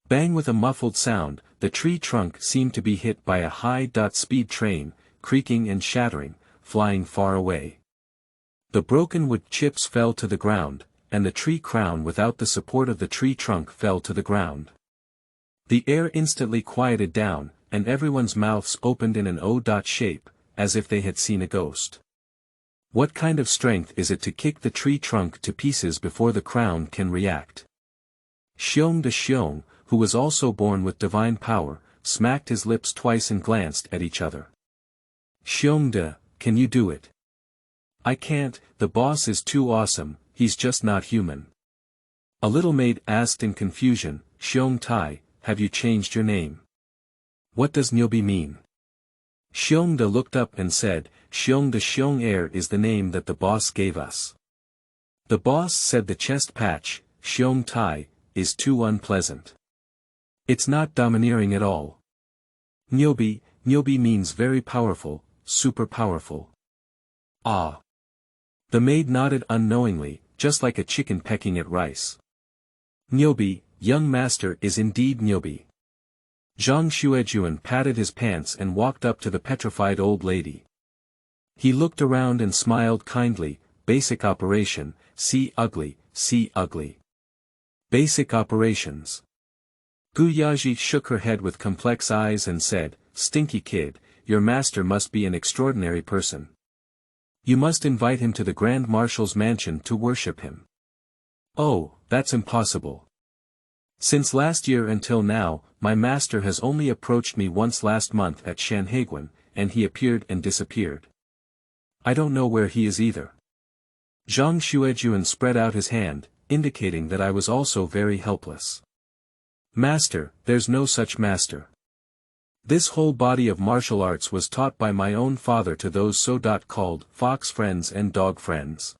Speaker 1: Bang! With a muffled sound, the tree trunk seemed to be hit by a high-speed train, creaking and shattering, flying far away. The broken wood chips fell to the ground, and the tree crown without the support of the tree trunk fell to the ground. The air instantly quieted down, and everyone's mouths opened in an O shape, as if they had seen a ghost. What kind of strength is it to kick the tree trunk to pieces before the crown can react? Xiong, who was also born with divine power, smacked his lips twice and glanced at each other. Xiong, can you do it? I can't, the boss is too awesome, he's just not human. A little maid asked in confusion, Xiong Tai, have you changed your name? What does Nyobi mean? Xiong looked up and said, Xiong Air is the name that the boss gave us. The boss said the chest patch, Xiong Tai, is too unpleasant. It's not domineering at all. Nyobi means very powerful, super powerful. Ah. The maid nodded unknowingly, just like a chicken pecking at rice. Nyobi, young master is indeed Nyobi. Zhang Xuejun patted his pants and walked up to the petrified old lady. He looked around and smiled kindly, basic operation, see ugly. Basic operations. Gu Yaji shook her head with complex eyes and said, Stinky kid, your master must be an extraordinary person. You must invite him to the Grand Marshal's mansion to worship him. Oh, that's impossible. Since last year until now, my master has only approached me once last month at Shanhaiguan, and he appeared and disappeared. I don't know where he is either. Zhang Xuejun spread out his hand, indicating that I was also very helpless. Master, there's no such master. This whole body of martial arts was taught by my own father to those so-called fox friends and dog friends.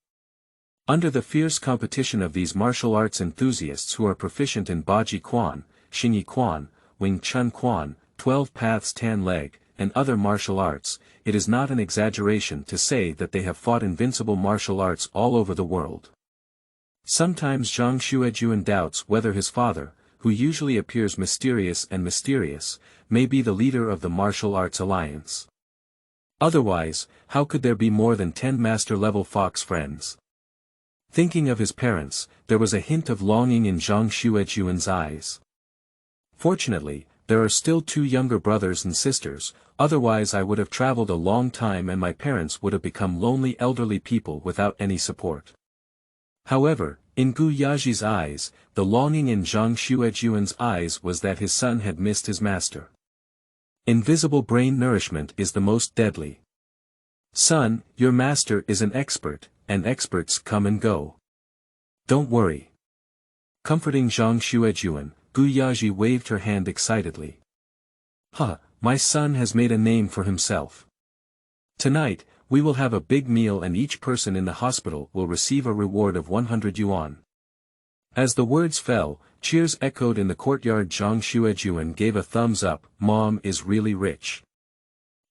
Speaker 1: Under the fierce competition of these martial arts enthusiasts who are proficient in Baji Quan, Xingyi Quan, Wing Chun Quan, 12 Paths Tan Leg, and other martial arts, it is not an exaggeration to say that they have fought invincible martial arts all over the world. Sometimes Zhang Xuejun doubts whether his father, who usually appears mysterious, may be the leader of the martial arts alliance. Otherwise, how could there be more than 10 master-level fox friends? Thinking of his parents, there was a hint of longing in Zhang Xuejun's eyes. Fortunately, there are still 2 younger brothers and sisters, otherwise I would have traveled a long time and my parents would have become lonely elderly people without any support. However, in Gu Yaji's eyes, the longing in Zhang Xuejun's eyes was that his son had missed his master. Invisible brain nourishment is the most deadly. Son, your master is an expert, and experts come and go. Don't worry. Comforting Zhang Xuejun, Gu Yaji waved her hand excitedly. My son has made a name for himself. Tonight, we will have a big meal and each person in the hospital will receive a reward of 100 yuan. As the words fell, cheers echoed in the courtyard. Zhang Xuejun gave a thumbs up, Mom is really rich.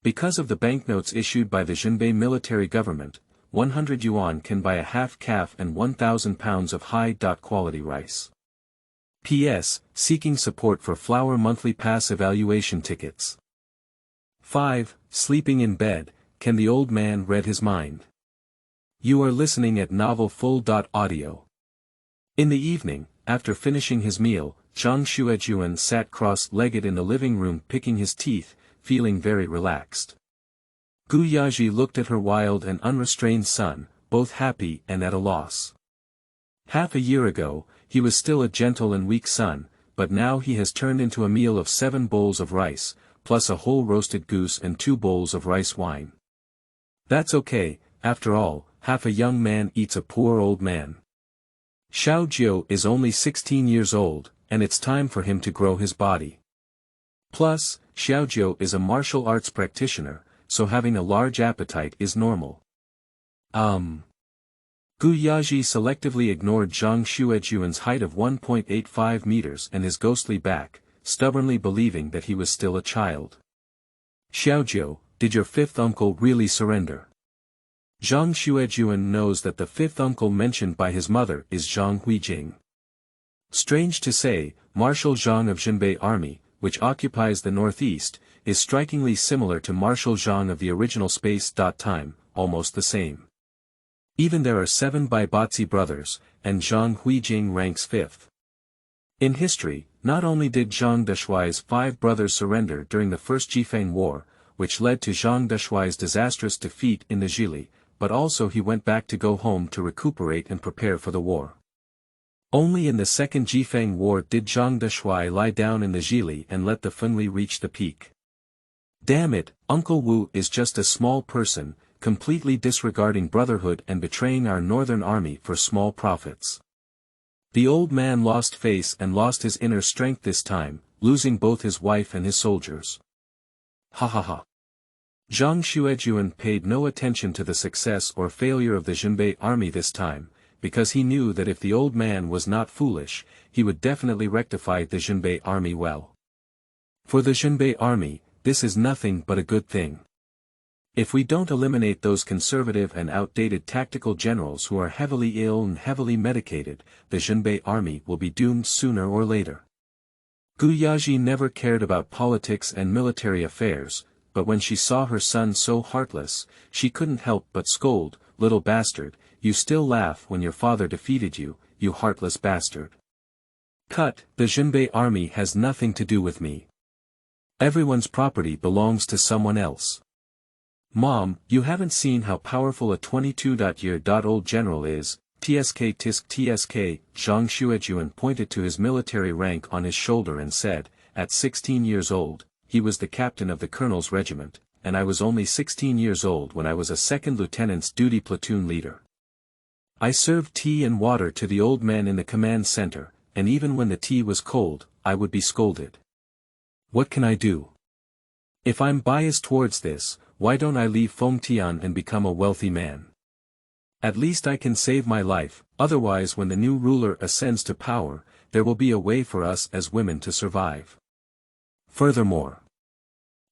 Speaker 1: Because of the banknotes issued by the Zhenbei military government, 100 yuan can buy a half calf and 1,000 pounds of high-quality rice. P.S. Seeking support for flour monthly pass evaluation tickets. 5. Sleeping in bed, can the old man read his mind? You are listening at Novel Full.audio. In the evening, after finishing his meal, Zhang Xuejun sat cross-legged in the living room picking his teeth, feeling very relaxed. Gu Yaji looked at her wild and unrestrained son, both happy and at a loss. Half a year ago, he was still a gentle and weak son, but now he has turned into a meal of 7 bowls of rice, plus a whole roasted goose and 2 bowls of rice wine. That's okay, after all, half a young man eats a poor old man. Xiaojiu is only 16 years old, and it's time for him to grow his body. Plus, Xiaojiu is a martial arts practitioner, so having a large appetite is normal. Gu Yaji selectively ignored Zhang Xuejun's height of 1.85 meters and his ghostly back, stubbornly believing that he was still a child. Xiaojiu, did your fifth uncle really surrender? Zhang Xuejun knows that the fifth uncle mentioned by his mother is Zhang Huijing. Strange to say, Marshal Zhang of Jinbei Army, which occupies the northeast, is strikingly similar to Marshal Zhang of the original Space-Time, almost the same. Even there are 7 Baibatzi brothers, and Zhang Huijing ranks 5th. In history, not only did Zhang Dashuai's 5 brothers surrender during the First Jifeng War, which led to Zhang Dashuai's disastrous defeat in the Zhili, but also he went back to go home to recuperate and prepare for the war. Only in the Second Jifeng War did Zhang Dashuai lie down in the Zhili and let the Fengli reach the peak. Damn it, Uncle Wu is just a small person, completely disregarding brotherhood and betraying our northern army for small profits. The old man lost face and lost his inner strength this time, losing both his wife and his soldiers. Ha ha ha. Zhang Xuejun paid no attention to the success or failure of the Jinbei army this time, because he knew that if the old man was not foolish, he would definitely rectify the Jinbei army well. For the Jinbei army, this is nothing but a good thing. If we don't eliminate those conservative and outdated tactical generals who are heavily ill and heavily medicated, the Jinbei army will be doomed sooner or later. Gu Yaji never cared about politics and military affairs, but when she saw her son so heartless, she couldn't help but scold, "Little bastard, you still laugh when your father defeated you, you heartless bastard. Cut, the Jinbei army has nothing to do with me. Everyone's property belongs to someone else. Mom, you haven't seen how powerful a 22-year-old general is, TSK tisk TSK, Zhang Xuejun pointed to his military rank on his shoulder and said, at 16 years old, he was the captain of the colonel's regiment, and I was only 16 years old when I was a second lieutenant's duty platoon leader. I served tea and water to the old men in the command center, and even when the tea was cold, I would be scolded. What can I do? If I'm biased towards this, why don't I leave Fengtian and become a wealthy man? At least I can save my life, otherwise when the new ruler ascends to power, there will be a way for us as women to survive. Furthermore,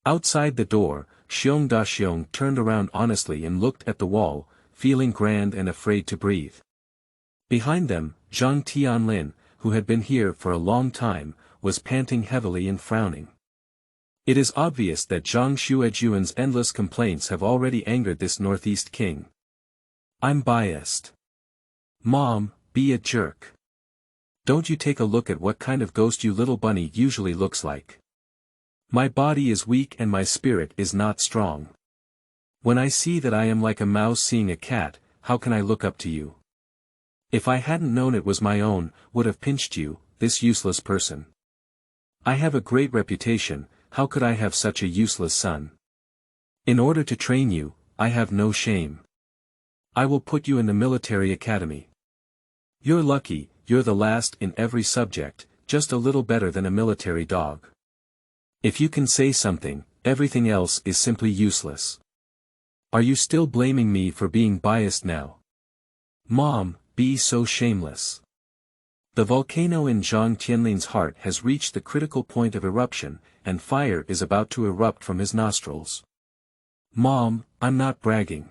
Speaker 1: outside the door, Xiong Daxiong turned around honestly and looked at the wall, feeling grand and afraid to breathe. Behind them, Zhang Tianlin, who had been here for a long time, was panting heavily and frowning. It is obvious that Zhang Xuejun's endless complaints have already angered this northeast king. I'm biased. Mom, be a jerk. Don't you take a look at what kind of ghost you little bunny usually looks like. My body is weak and my spirit is not strong. When I see that I am like a mouse seeing a cat, how can I look up to you? If I hadn't known it was my own, would have pinched you, this useless person. I have a great reputation, how could I have such a useless son? In order to train you, I have no shame. I will put you in the military academy. You're lucky, you're the last in every subject, just a little better than a military dog. If you can say something, everything else is simply useless. Are you still blaming me for being biased now? Mom, be so shameless. The volcano in Zhang Tianlin's heart has reached the critical point of eruption, and fire is about to erupt from his nostrils. Mom, I'm not bragging.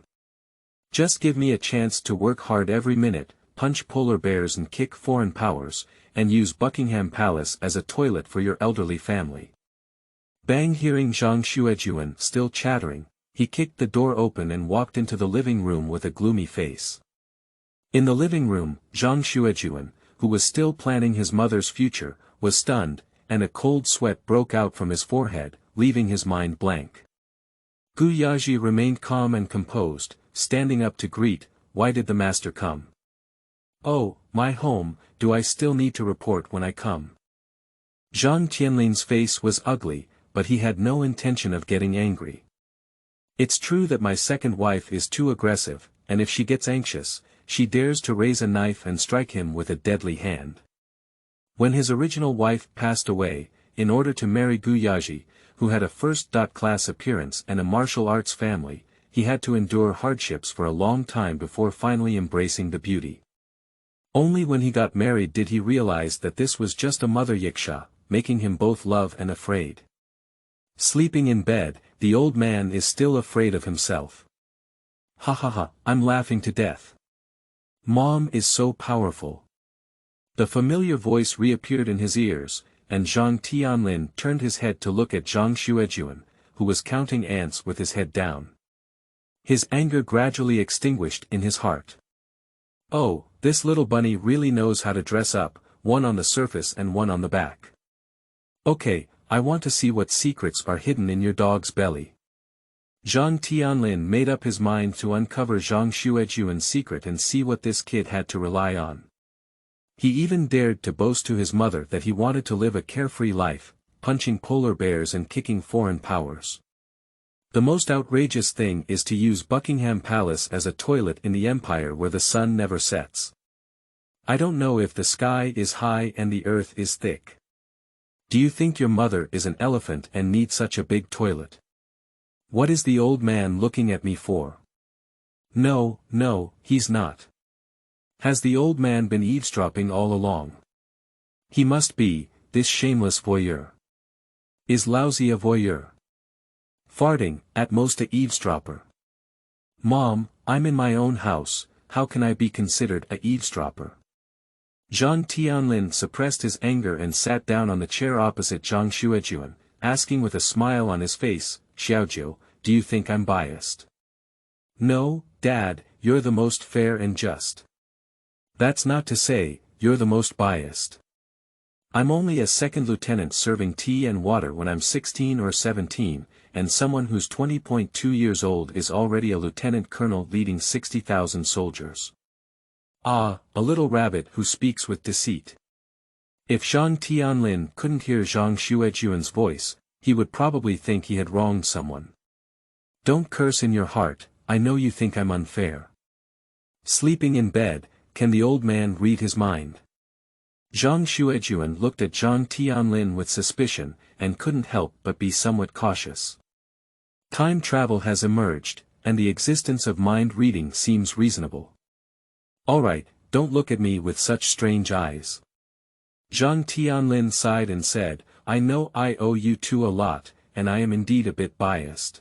Speaker 1: Just give me a chance to work hard every minute, punch polar bears and kick foreign powers, and use Buckingham Palace as a toilet for your elderly family. Bang! Hearing Zhang Xuejun still chattering, he kicked the door open and walked into the living room with a gloomy face. In the living room, Zhang Xuejun, who was still planning his mother's future, was stunned, and a cold sweat broke out from his forehead, leaving his mind blank. Gu Yaji remained calm and composed, standing up to greet, "Why did the master come?" "Oh, my home, do I still need to report when I come?" Zhang Tianlin's face was ugly, but he had no intention of getting angry. It's true that my second wife is too aggressive, and if she gets anxious, she dares to raise a knife and strike him with a deadly hand. When his original wife passed away, in order to marry Gu Yaji, who had a first-class appearance and a martial arts family, he had to endure hardships for a long time before finally embracing the beauty. Only when he got married did he realize that this was just a mother yiksha, making him both love and afraid. Sleeping in bed, the old man is still afraid of himself. Ha ha ha, I'm laughing to death. Mom is so powerful. The familiar voice reappeared in his ears, and Zhang Tianlin turned his head to look at Zhang Xuejun, who was counting ants with his head down. His anger gradually extinguished in his heart. Oh, this little bunny really knows how to dress up, one on the surface and one on the back. Okay, I want to see what secrets are hidden in your dog's belly. Zhang Tianlin made up his mind to uncover Zhang Xuejun's secret and see what this kid had to rely on. He even dared to boast to his mother that he wanted to live a carefree life, punching polar bears and kicking foreign powers. The most outrageous thing is to use Buckingham Palace as a toilet in the empire where the sun never sets. I don't know if the sky is high and the earth is thick. Do you think your mother is an elephant and needs such a big toilet? What is the old man looking at me for? No, he's not. Has the old man been eavesdropping all along? He must be, this shameless voyeur. Is Laozi a voyeur? Farting, at most a eavesdropper. Mom, I'm in my own house, how can I be considered a eavesdropper? Zhang Tianlin suppressed his anger and sat down on the chair opposite Zhang Xuejun, asking with a smile on his face, Xiaojiu, do you think I'm biased? No, Dad, you're the most fair and just. That's not to say, you're the most biased. I'm only a second lieutenant serving tea and water when I'm 16 or 17, and someone who's 20.2 years old is already a lieutenant colonel leading 60,000 soldiers. Ah, a little rabbit who speaks with deceit. If Zhang Tianlin couldn't hear Zhang Xuejun's voice, he would probably think he had wronged someone. Don't curse in your heart, I know you think I'm unfair. Sleeping in bed, can the old man read his mind? Zhang Xuejun looked at Zhang Tianlin with suspicion, and couldn't help but be somewhat cautious. Time travel has emerged, and the existence of mind reading seems reasonable. Alright, don't look at me with such strange eyes. Zhang Tianlin sighed and said, I know I owe you two a lot, and I am indeed a bit biased.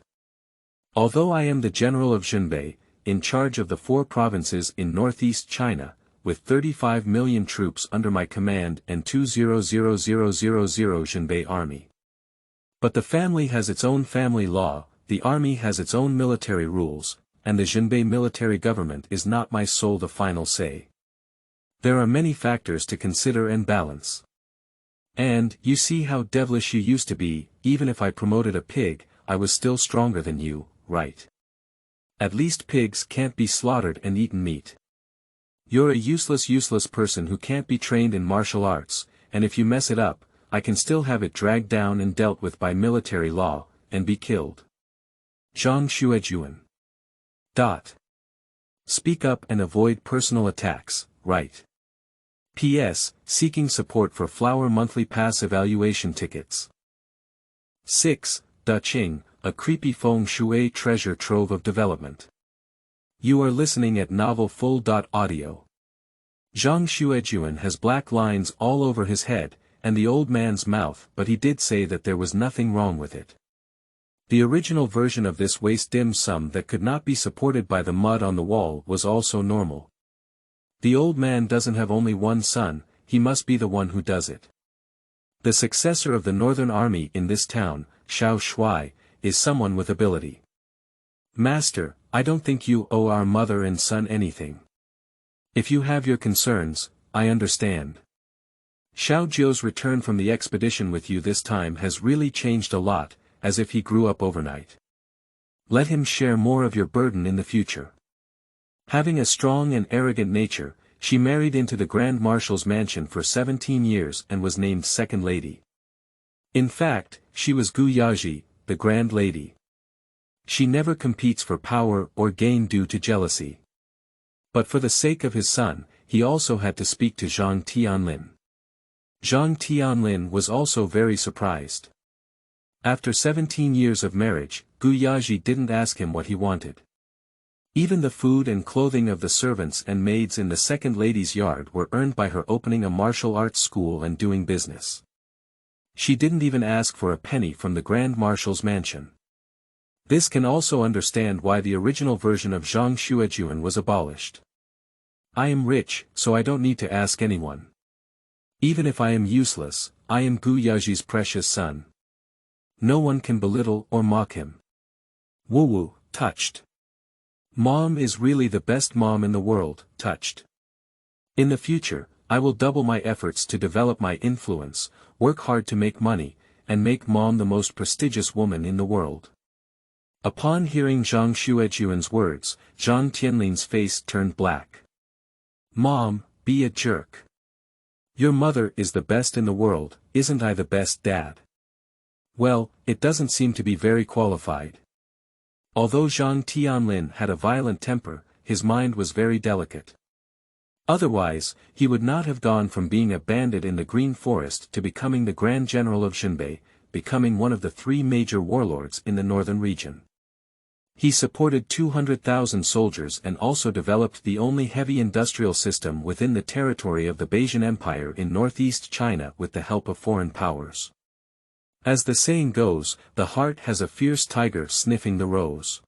Speaker 1: Although I am the general of Zhenbei, in charge of the 4 provinces in northeast China, with 35 million troops under my command and 200,000 Zhenbei army. But the family has its own family law, the army has its own military rules, and the Zhenbei military government is not my sole the final say. There are many factors to consider and balance. And, you see how devilish you used to be, even if I promoted a pig, I was still stronger than you, right? At least pigs can't be slaughtered and eaten meat. You're a useless person who can't be trained in martial arts, and if you mess it up, I can still have it dragged down and dealt with by military law, and be killed. Zhang Xuejun. Speak up and avoid personal attacks, right? P.S. Seeking support for Flower monthly pass evaluation tickets. 6. Daqing, a creepy Feng Shui treasure trove of development. You are listening at Novel Full.audio. Zhang Xuejun has black lines all over his head, and the old man's mouth, but he did say that there was nothing wrong with it. The original version of this waste dim sum that could not be supported by the mud on the wall was also normal. The old man doesn't have only one son, he must be the one who does it. The successor of the northern army in this town, Shui, is someone with ability. Master, I don't think you owe our mother and son anything. If you have your concerns, I understand. Xiaojiu's return from the expedition with you this time has really changed a lot, as if he grew up overnight. Let him share more of your burden in the future. Having a strong and arrogant nature, she married into the Grand Marshal's mansion for 17 years and was named Second Lady. In fact, she was Gu Yaji, the Grand Lady. She never competes for power or gain due to jealousy. But for the sake of his son, he also had to speak to Zhang Tianlin. Zhang Tianlin was also very surprised. After 17 years of marriage, Gu Yaji didn't ask him what he wanted. Even the food and clothing of the servants and maids in the second lady's yard were earned by her opening a martial arts school and doing business. She didn't even ask for a penny from the Grand Marshal's mansion. This can also understand why the original version of Zhang Xuejun was abolished. I am rich, so I don't need to ask anyone. Even if I am useless, I am Gu Yaji's precious son. No one can belittle or mock him. Wu, touched. Mom is really the best mom in the world, touched. In the future, I will double my efforts to develop my influence, work hard to make money, and make Mom the most prestigious woman in the world. Upon hearing Zhang Xuejun's words, Zhang Tianlin's face turned black. Mom, be a jerk. Your mother is the best in the world, isn't I the best dad? Well, it doesn't seem to be very qualified. Although Zhang Tianlin had a violent temper, his mind was very delicate. Otherwise, he would not have gone from being a bandit in the Green Forest to becoming the Grand General of Xinbei, becoming one of the 3 major warlords in the northern region. He supported 200,000 soldiers and also developed the only heavy industrial system within the territory of the Beizhen Empire in northeast China with the help of foreign powers. As the saying goes, the heart has a fierce tiger sniffing the rose.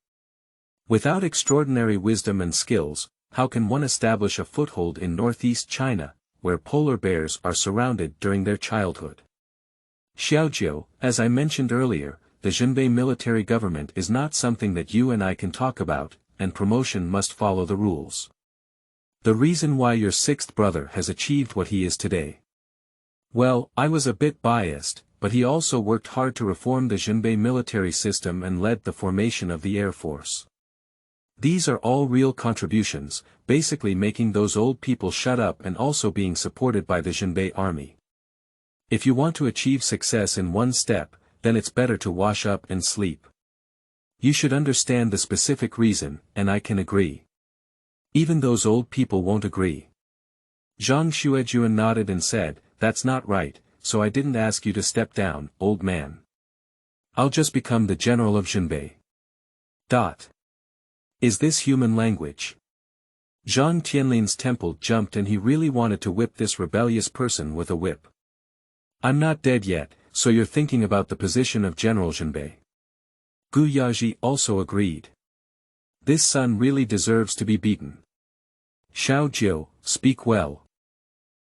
Speaker 1: Without extraordinary wisdom and skills, how can one establish a foothold in northeast China, where polar bears are surrounded during their childhood? Xiaojiu, as I mentioned earlier, the Xinbei military government is not something that you and I can talk about, and promotion must follow the rules. The reason why your 6th brother has achieved what he is today. Well, I was a bit biased, but he also worked hard to reform the Xinbei military system and led the formation of the Air Force. These are all real contributions, basically making those old people shut up and also being supported by the Xinbei army. If you want to achieve success in one step, then it's better to wash up and sleep. You should understand the specific reason, and I can agree. Even those old people won't agree. Zhang Xuejun nodded and said, that's not right, so I didn't ask you to step down, old man. I'll just become the general of Xinbei. Is this human language? Zhang Tianlin's temple jumped and he really wanted to whip this rebellious person with a whip. I'm not dead yet, so you're thinking about the position of General Xinbei. Gu Yaji also agreed. This son really deserves to be beaten. Xiaojiu, speak well.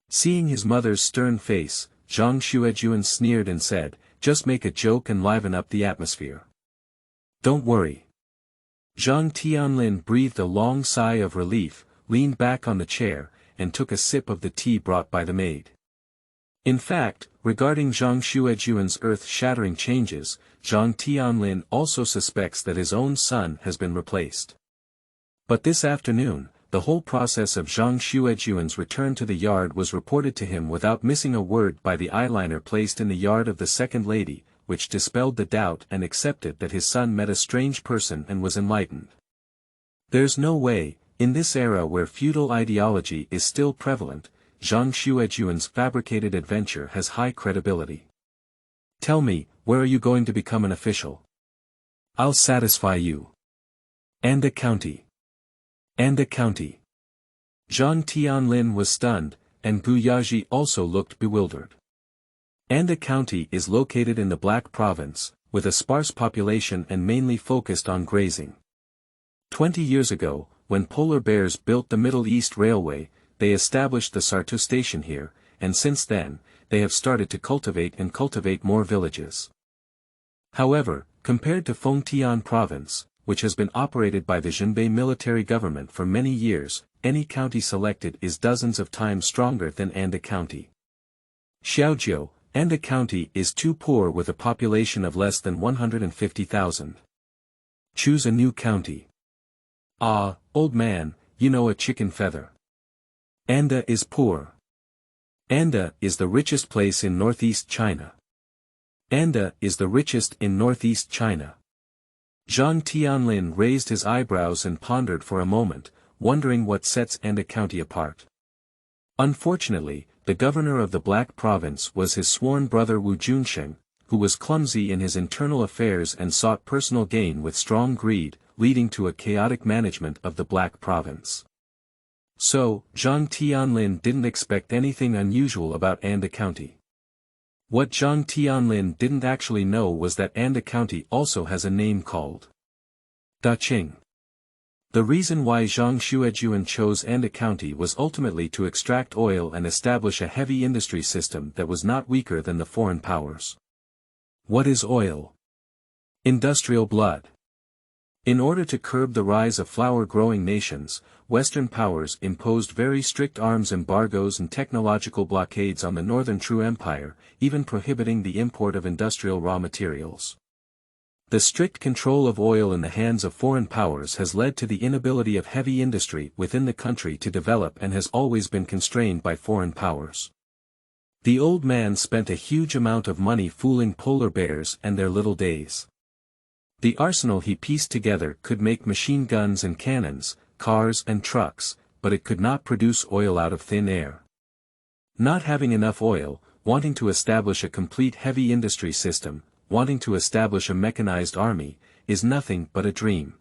Speaker 1: Seeing his mother's stern face, Zhang Xuejun sneered and said, just make a joke and liven up the atmosphere. Don't worry. Zhang Tianlin breathed a long sigh of relief, leaned back on the chair, and took a sip of the tea brought by the maid. In fact, regarding Zhang Xuejun's earth-shattering changes, Zhang Tianlin also suspects that his own son has been replaced. But this afternoon, the whole process of Zhang Xuejun's return to the yard was reported to him without missing a word by the eyeliner placed in the yard of the second lady, which dispelled the doubt and accepted that his son met a strange person and was enlightened. There's no way, in this era where feudal ideology is still prevalent, Zhang Xuejun's fabricated adventure has high credibility. Tell me, where are you going to become an official? I'll satisfy you. Anda County. Anda County. Zhang Tianlin was stunned, and Gu Yaji also looked bewildered. Anda County is located in the Black Province, with a sparse population and mainly focused on grazing. 20 years ago, when polar bears built the Middle East Railway, they established the Sartu station here, and since then, they have started to cultivate more villages. However, compared to Fengtian Province, which has been operated by the Xinbei military government for many years, any county selected is dozens of times stronger than Anda County. Xiaojiu, Anda County is too poor with a population of less than 150,000. Choose a new county. Ah, old man, you know a chicken feather. Anda is poor. Anda is the richest place in northeast China. Anda is the richest in northeast China. Zhang Tianlin raised his eyebrows and pondered for a moment, wondering what sets Anda County apart. Unfortunately, the governor of the Black Province was his sworn brother Wu Junsheng, who was clumsy in his internal affairs and sought personal gain with strong greed, leading to a chaotic management of the Black Province. So, Zhang Tianlin didn't expect anything unusual about Anda County. What Zhang Tianlin didn't actually know was that Anda County also has a name called Daqing. The reason why Zhang Xuejun chose Anda County was ultimately to extract oil and establish a heavy industry system that was not weaker than the foreign powers. What is oil? Industrial blood. In order to curb the rise of flower-growing nations, Western powers imposed very strict arms embargoes and technological blockades on the Northern True Empire, even prohibiting the import of industrial raw materials. The strict control of oil in the hands of foreign powers has led to the inability of heavy industry within the country to develop and has always been constrained by foreign powers. The old man spent a huge amount of money fooling polar bears and their little days. The arsenal he pieced together could make machine guns and cannons, cars and trucks, but it could not produce oil out of thin air. Not having enough oil, wanting to establish a complete heavy industry system, wanting to establish a mechanized army, is nothing but a dream.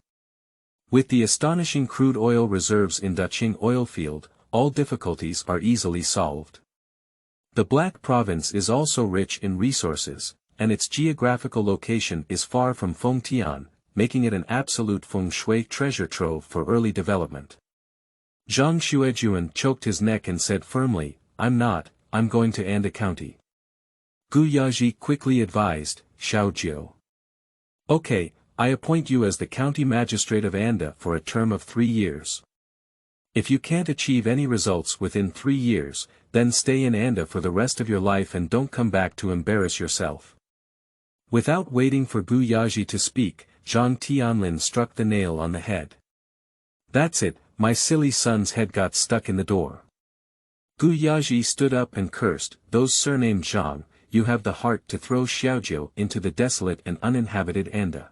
Speaker 1: With the astonishing crude oil reserves in Daqing oil field, all difficulties are easily solved. The Black Province is also rich in resources, and its geographical location is far from Fengtian, making it an absolute feng shui treasure trove for early development. Zhang Xuejun choked his neck and said firmly, I'm going to Anda County. Gu Yaji quickly advised, Xiaojiu. Okay, I appoint you as the county magistrate of Anda for a term of 3 years. If you can't achieve any results within 3 years, then stay in Anda for the rest of your life and don't come back to embarrass yourself. Without waiting for Gu Yaji to speak, Zhang Tianlin struck the nail on the head. That's it, my silly son's head got stuck in the door. Gu Yaji stood up and cursed, those surnamed Zhang, you have the heart to throw Xiaojiu into the desolate and uninhabited Anda.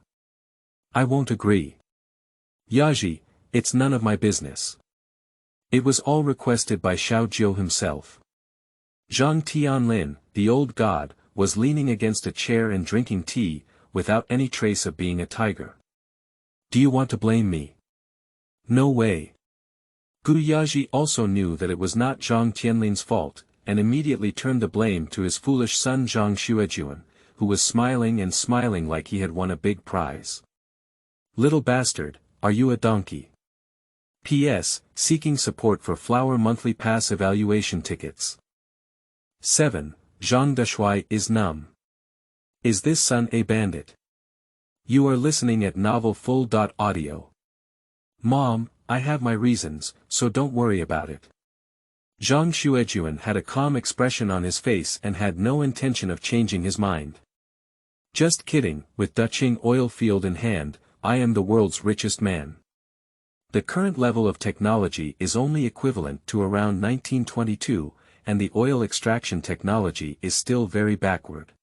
Speaker 1: I won't agree. Yaji, it's none of my business. It was all requested by Xiaojiu himself. Zhang Tianlin, the old god, was leaning against a chair and drinking tea, without any trace of being a tiger. Do you want to blame me? No way. Gu Yaji also knew that it was not Zhang Tianlin's fault, and immediately turned the blame to his foolish son Zhang Xuejun, who was smiling and smiling like he had won a big prize. Little bastard, are you a donkey? P.S. Seeking support for Flower monthly pass evaluation tickets. 7. Zhang Dashuai is Numb. Is this son a bandit? You are listening at novelfull.audio. Mom, I have my reasons, so don't worry about it. Zhang Xuejun had a calm expression on his face and had no intention of changing his mind. Just kidding, with Daqing oil field in hand, I am the world's richest man. The current level of technology is only equivalent to around 1922, and the oil extraction technology is still very backward.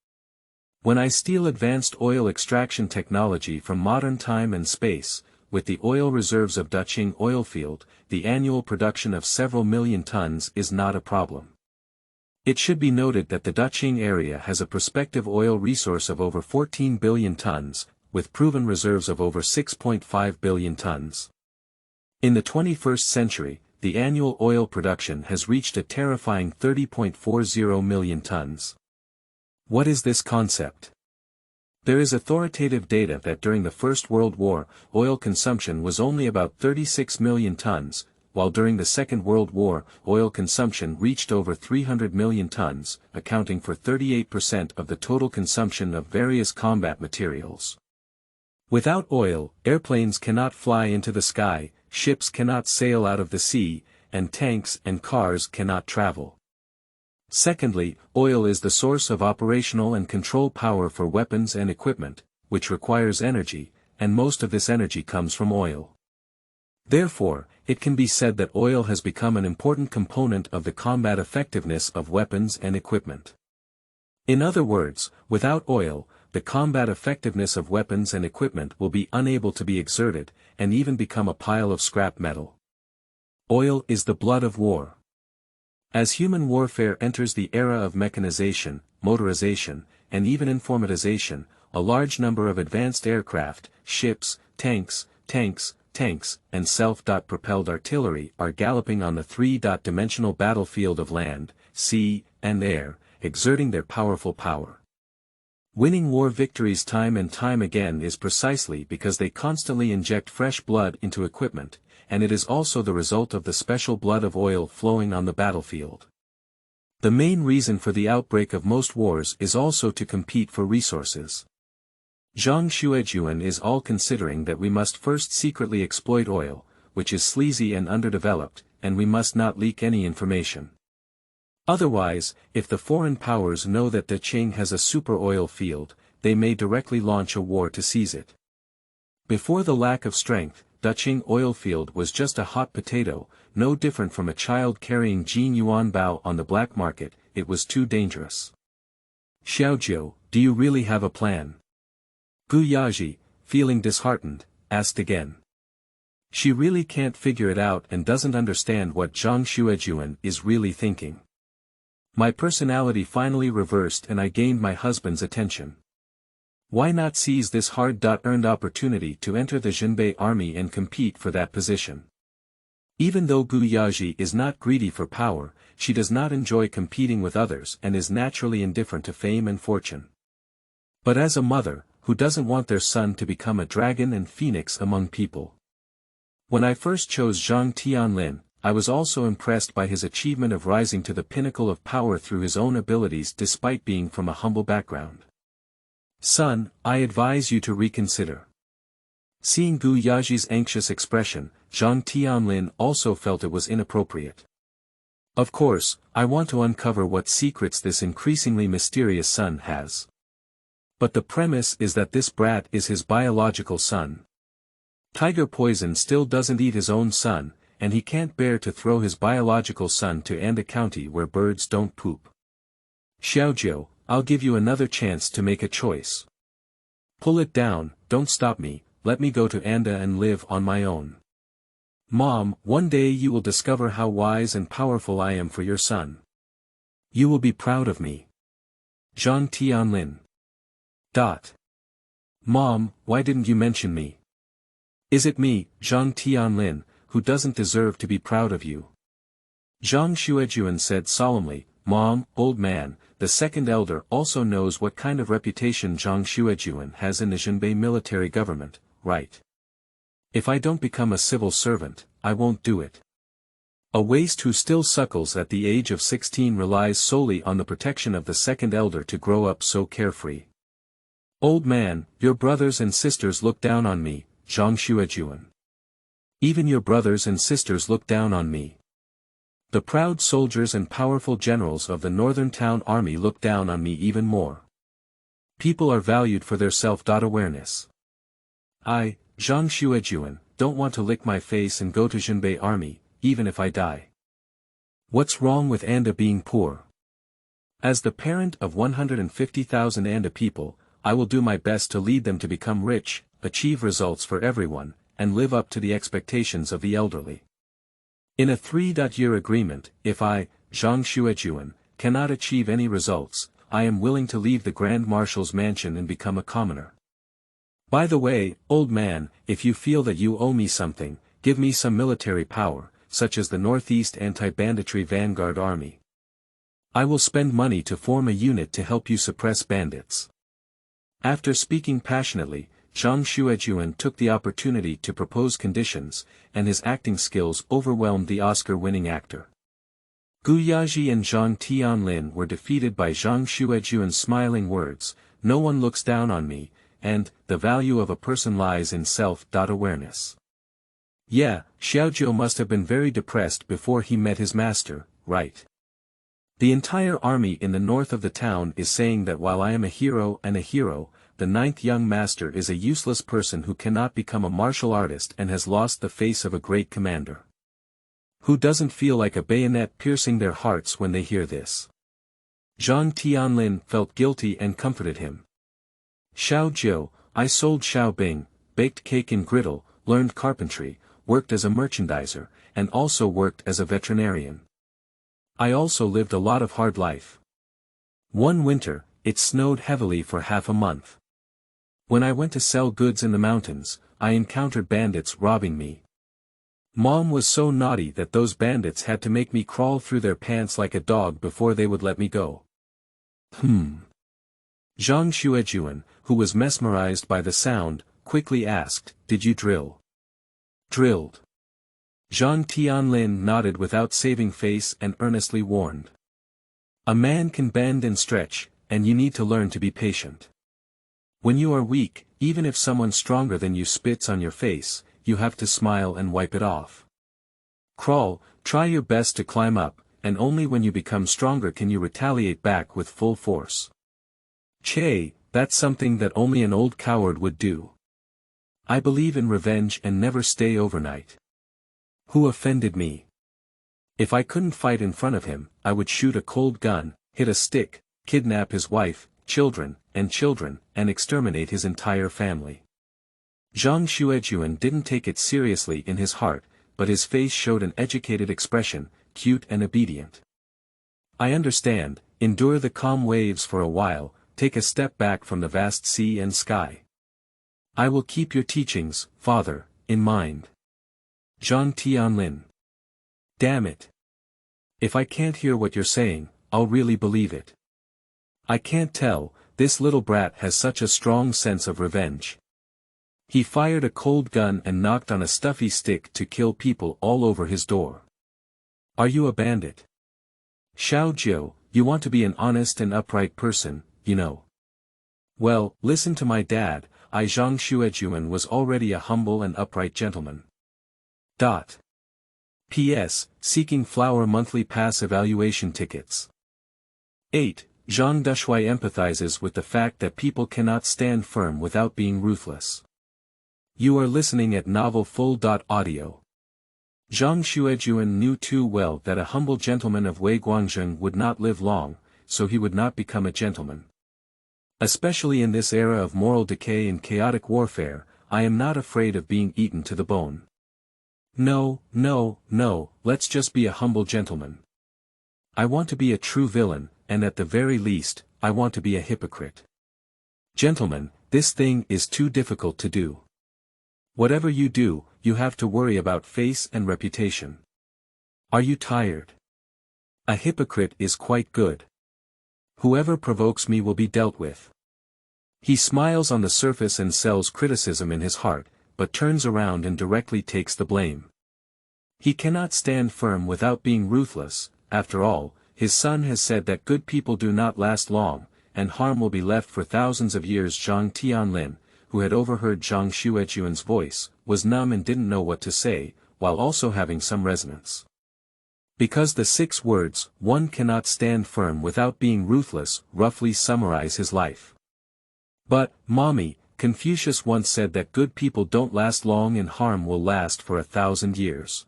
Speaker 1: When I steal advanced oil extraction technology from modern time and space, with the oil reserves of Daqing oil field, the annual production of several million tons is not a problem. It should be noted that the Daqing area has a prospective oil resource of over 14 billion tons, with proven reserves of over 6.5 billion tons. In the 21st century, the annual oil production has reached a terrifying 30.40 million tons. What is this concept? There is authoritative data that during the First World War, oil consumption was only about 36 million tons, while during the Second World War, oil consumption reached over 300 million tons, accounting for 38% of the total consumption of various combat materials. Without oil, airplanes cannot fly into the sky, ships cannot sail out of the sea, and tanks and cars cannot travel. Secondly, oil is the source of operational and control power for weapons and equipment, which requires energy, and most of this energy comes from oil. Therefore, it can be said that oil has become an important component of the combat effectiveness of weapons and equipment. In other words, without oil, the combat effectiveness of weapons and equipment will be unable to be exerted, and even become a pile of scrap metal. Oil is the blood of war. As human warfare enters the era of mechanization, motorization, and even informatization, a large number of advanced aircraft, ships, tanks, and self-propelled artillery are galloping on the three-dimensional battlefield of land, sea, and air, exerting their powerful power. Winning war victories time and time again is precisely because they constantly inject fresh blood into equipment, and it is also the result of the special blood of oil flowing on the battlefield. The main reason for the outbreak of most wars is also to compete for resources. Zhang Xuejun is all considering that we must first secretly exploit oil, which is sleazy and underdeveloped, and we must not leak any information. Otherwise, if the foreign powers know that Daqing has a super oil field, they may directly launch a war to seize it. Before the lack of strength, Daqing oil field was just a hot potato, no different from a child carrying Jin Yuan Bao on the black market. It was too dangerous. Xiaojiu, do you really have a plan? Gu Yaji, feeling disheartened, asked again. She really can't figure it out and doesn't understand what Zhang Xuejun is really thinking. My personality finally reversed and I gained my husband's attention. Why not seize this hard-earned opportunity to enter the Zhenbei army and compete for that position? Even though Gu Yaji is not greedy for power, she does not enjoy competing with others and is naturally indifferent to fame and fortune. But as a mother, who doesn't want their son to become a dragon and phoenix among people? When I first chose Zhang Tianlin, I was also impressed by his achievement of rising to the pinnacle of power through his own abilities despite being from a humble background. Son, I advise you to reconsider. Seeing Gu Yaji's anxious expression, Zhang Tianlin also felt it was inappropriate. Of course, I want to uncover what secrets this increasingly mysterious son has. But the premise is that this brat is his biological son. Tiger Poison still doesn't eat his own son, and he can't bear to throw his biological son to Anda County where birds don't poop. Xiaojiu, I'll give you another chance to make a choice. Pull it down, don't stop me, let me go to Anda and live on my own. Mom, one day you will discover how wise and powerful I am for your son. You will be proud of me. Zhang Tianlin. Mom, why didn't you mention me? Is it me, Zhang Tianlin, who doesn't deserve to be proud of you? Zhang Xuejun said solemnly, Mom, old man, the second elder also knows what kind of reputation Zhang Xuejun has in the Zhenbei military government, right? If I don't become a civil servant, I won't do it. A waste who still suckles at the age of 16 relies solely on the protection of the second elder to grow up so carefree. Old man, your brothers and sisters look down on me, Zhang Xuejun. Even your brothers and sisters look down on me. The proud soldiers and powerful generals of the Northern Town Army look down on me even more. People are valued for their self-awareness. I, Zhang Xuejun, don't want to lick my face and go to Zhenbei Army, even if I die. What's wrong with Anda being poor? As the parent of 150,000 Anda people, I will do my best to lead them to become rich, achieve results for everyone, and live up to the expectations of the elderly. In a 3-year agreement, if I, Zhang Xuejun, cannot achieve any results, I am willing to leave the Grand Marshal's mansion and become a commoner. By the way, old man, if you feel that you owe me something, give me some military power, such as the Northeast Anti-Banditry Vanguard Army. I will spend money to form a unit to help you suppress bandits. After speaking passionately, Zhang Xuejun took the opportunity to propose conditions, and his acting skills overwhelmed the Oscar-winning actor. Gu Yaji and Zhang Tianlin were defeated by Zhang Xuejun's smiling words, no one looks down on me, and, the value of a person lies in self-awareness. Yeah, Xiaojiu must have been very depressed before he met his master, right? The entire army in the north of the town is saying that while I am a hero, the 9th young master is a useless person who cannot become a martial artist and has lost the face of a great commander. Who doesn't feel like a bayonet piercing their hearts when they hear this? Zhang Tianlin felt guilty and comforted him. Xiaojiu, I sold Xiaobing, baked cake and griddle, learned carpentry, worked as a merchandiser, and also worked as a veterinarian. I also lived a lot of hard life. One winter, it snowed heavily for half a month. When I went to sell goods in the mountains, I encountered bandits robbing me. Mom was so naughty that those bandits had to make me crawl through their pants like a dog before they would let me go. Zhang Xuejun, who was mesmerized by the sound, quickly asked, "Did you drill?" "Drilled." Zhang Tianlin nodded without saving face and earnestly warned. "A man can bend and stretch, and you need to learn to be patient. When you are weak, even if someone stronger than you spits on your face, you have to smile and wipe it off. Crawl, try your best to climb up, and only when you become stronger can you retaliate back with full force. Che, that's something that only an old coward would do. I believe in revenge and never stay overnight. Who offended me? If I couldn't fight in front of him, I would shoot a cold gun, hit a stick, kidnap his wife, children, and exterminate his entire family." Zhang Xuejun didn't take it seriously in his heart, but his face showed an educated expression, cute and obedient. "I understand, endure the calm waves for a while, take a step back from the vast sea and sky. I will keep your teachings, father, in mind." Zhang Tianlin. "Damn it. If I can't hear what you're saying, I'll really believe it. I can't tell, this little brat has such a strong sense of revenge." He fired a cold gun and knocked on a stuffy stick to kill people all over his door. "Are you a bandit? Xiaojiu, you want to be an honest and upright person, you know. Well, listen to my dad, Zhang Xuejun was already a humble and upright gentleman. P.S. Seeking flower monthly pass evaluation tickets. 8. Zhang Dashuai empathizes with the fact that people cannot stand firm without being ruthless. You are listening at Novel Full. Audio. Zhang Xuejun knew too well that a humble gentleman of Wei Guangzheng would not live long, so he would not become a gentleman. Especially in this era of moral decay and chaotic warfare, I am not afraid of being eaten to the bone. No, let's just be a humble gentleman. I want to be a true villain, and at the very least, I want to be a hypocrite. Gentlemen, this thing is too difficult to do. Whatever you do, you have to worry about face and reputation. Are you tired? A hypocrite is quite good. Whoever provokes me will be dealt with. He smiles on the surface and sells criticism in his heart, but turns around and directly takes the blame. He cannot stand firm without being ruthless. After all, his son has said that good people do not last long, and harm will be left for thousands of years. Zhang Tianlin, who had overheard Zhang Xuejun's voice, was numb and didn't know what to say, while also having some resonance. Because the 6 words, "one cannot stand firm without being ruthless," roughly summarize his life. But, mommy, Confucius once said that good people don't last long and harm will last for 1,000 years.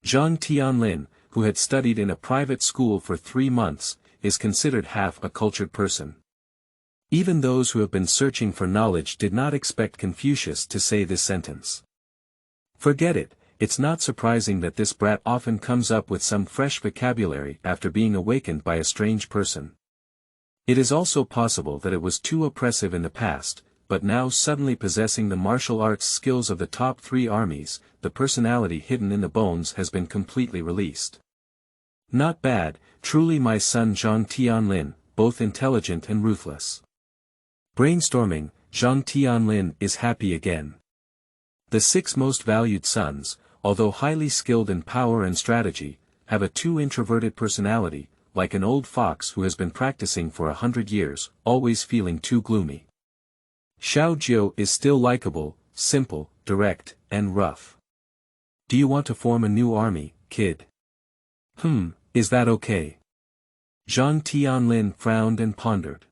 Speaker 1: Zhang Tianlin, who had studied in a private school for 3 months, is considered half a cultured person. Even those who have been searching for knowledge did not expect Confucius to say this sentence. Forget it, it's not surprising that this brat often comes up with some fresh vocabulary after being awakened by a strange person. It is also possible that it was too oppressive in the past, but now suddenly possessing the martial arts skills of the top 3 armies, the personality hidden in the bones has been completely released. Not bad, truly my son Zhang Tianlin, both intelligent and ruthless. Brainstorming, Zhang Tianlin is happy again. The 6 most valued sons, although highly skilled in power and strategy, have a too introverted personality, like an old fox who has been practicing for 100 years, always feeling too gloomy. Xiaojiu is still likable, simple, direct, and rough. Do you want to form a new army, kid? Is that okay? Zhang Tianlin frowned and pondered.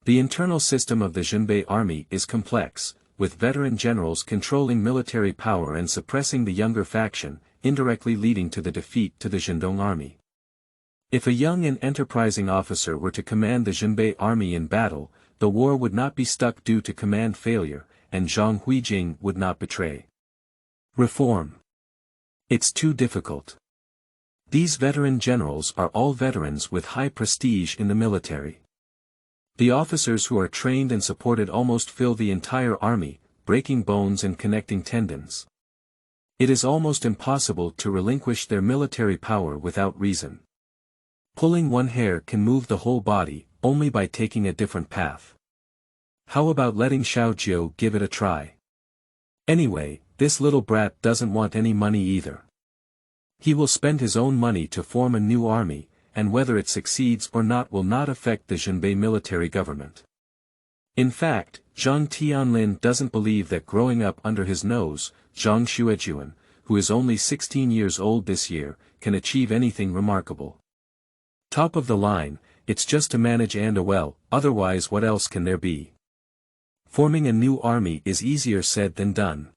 Speaker 1: The internal system of the Zhenbei army is complex, with veteran generals controlling military power and suppressing the younger faction, indirectly leading to the defeat to the Zhendong army. If a young and enterprising officer were to command the Zhenbei army in battle, the war would not be stuck due to command failure, and Zhang Xuejun would not betray. Reform. It's too difficult. These veteran generals are all veterans with high prestige in the military. The officers who are trained and supported almost fill the entire army, breaking bones and connecting tendons. It is almost impossible to relinquish their military power without reason. Pulling one hair can move the whole body, only by taking a different path. How about letting Xiaojiu give it a try? Anyway, this little brat doesn't want any money either. He will spend his own money to form a new army, and whether it succeeds or not will not affect the Zhenbei military government. In fact, Zhang Tianlin doesn't believe that growing up under his nose, Zhang Xuejun, who is only 16 years old this year, can achieve anything remarkable. Top of the line, it's just to manage and well, otherwise what else can there be? Forming a new army is easier said than done.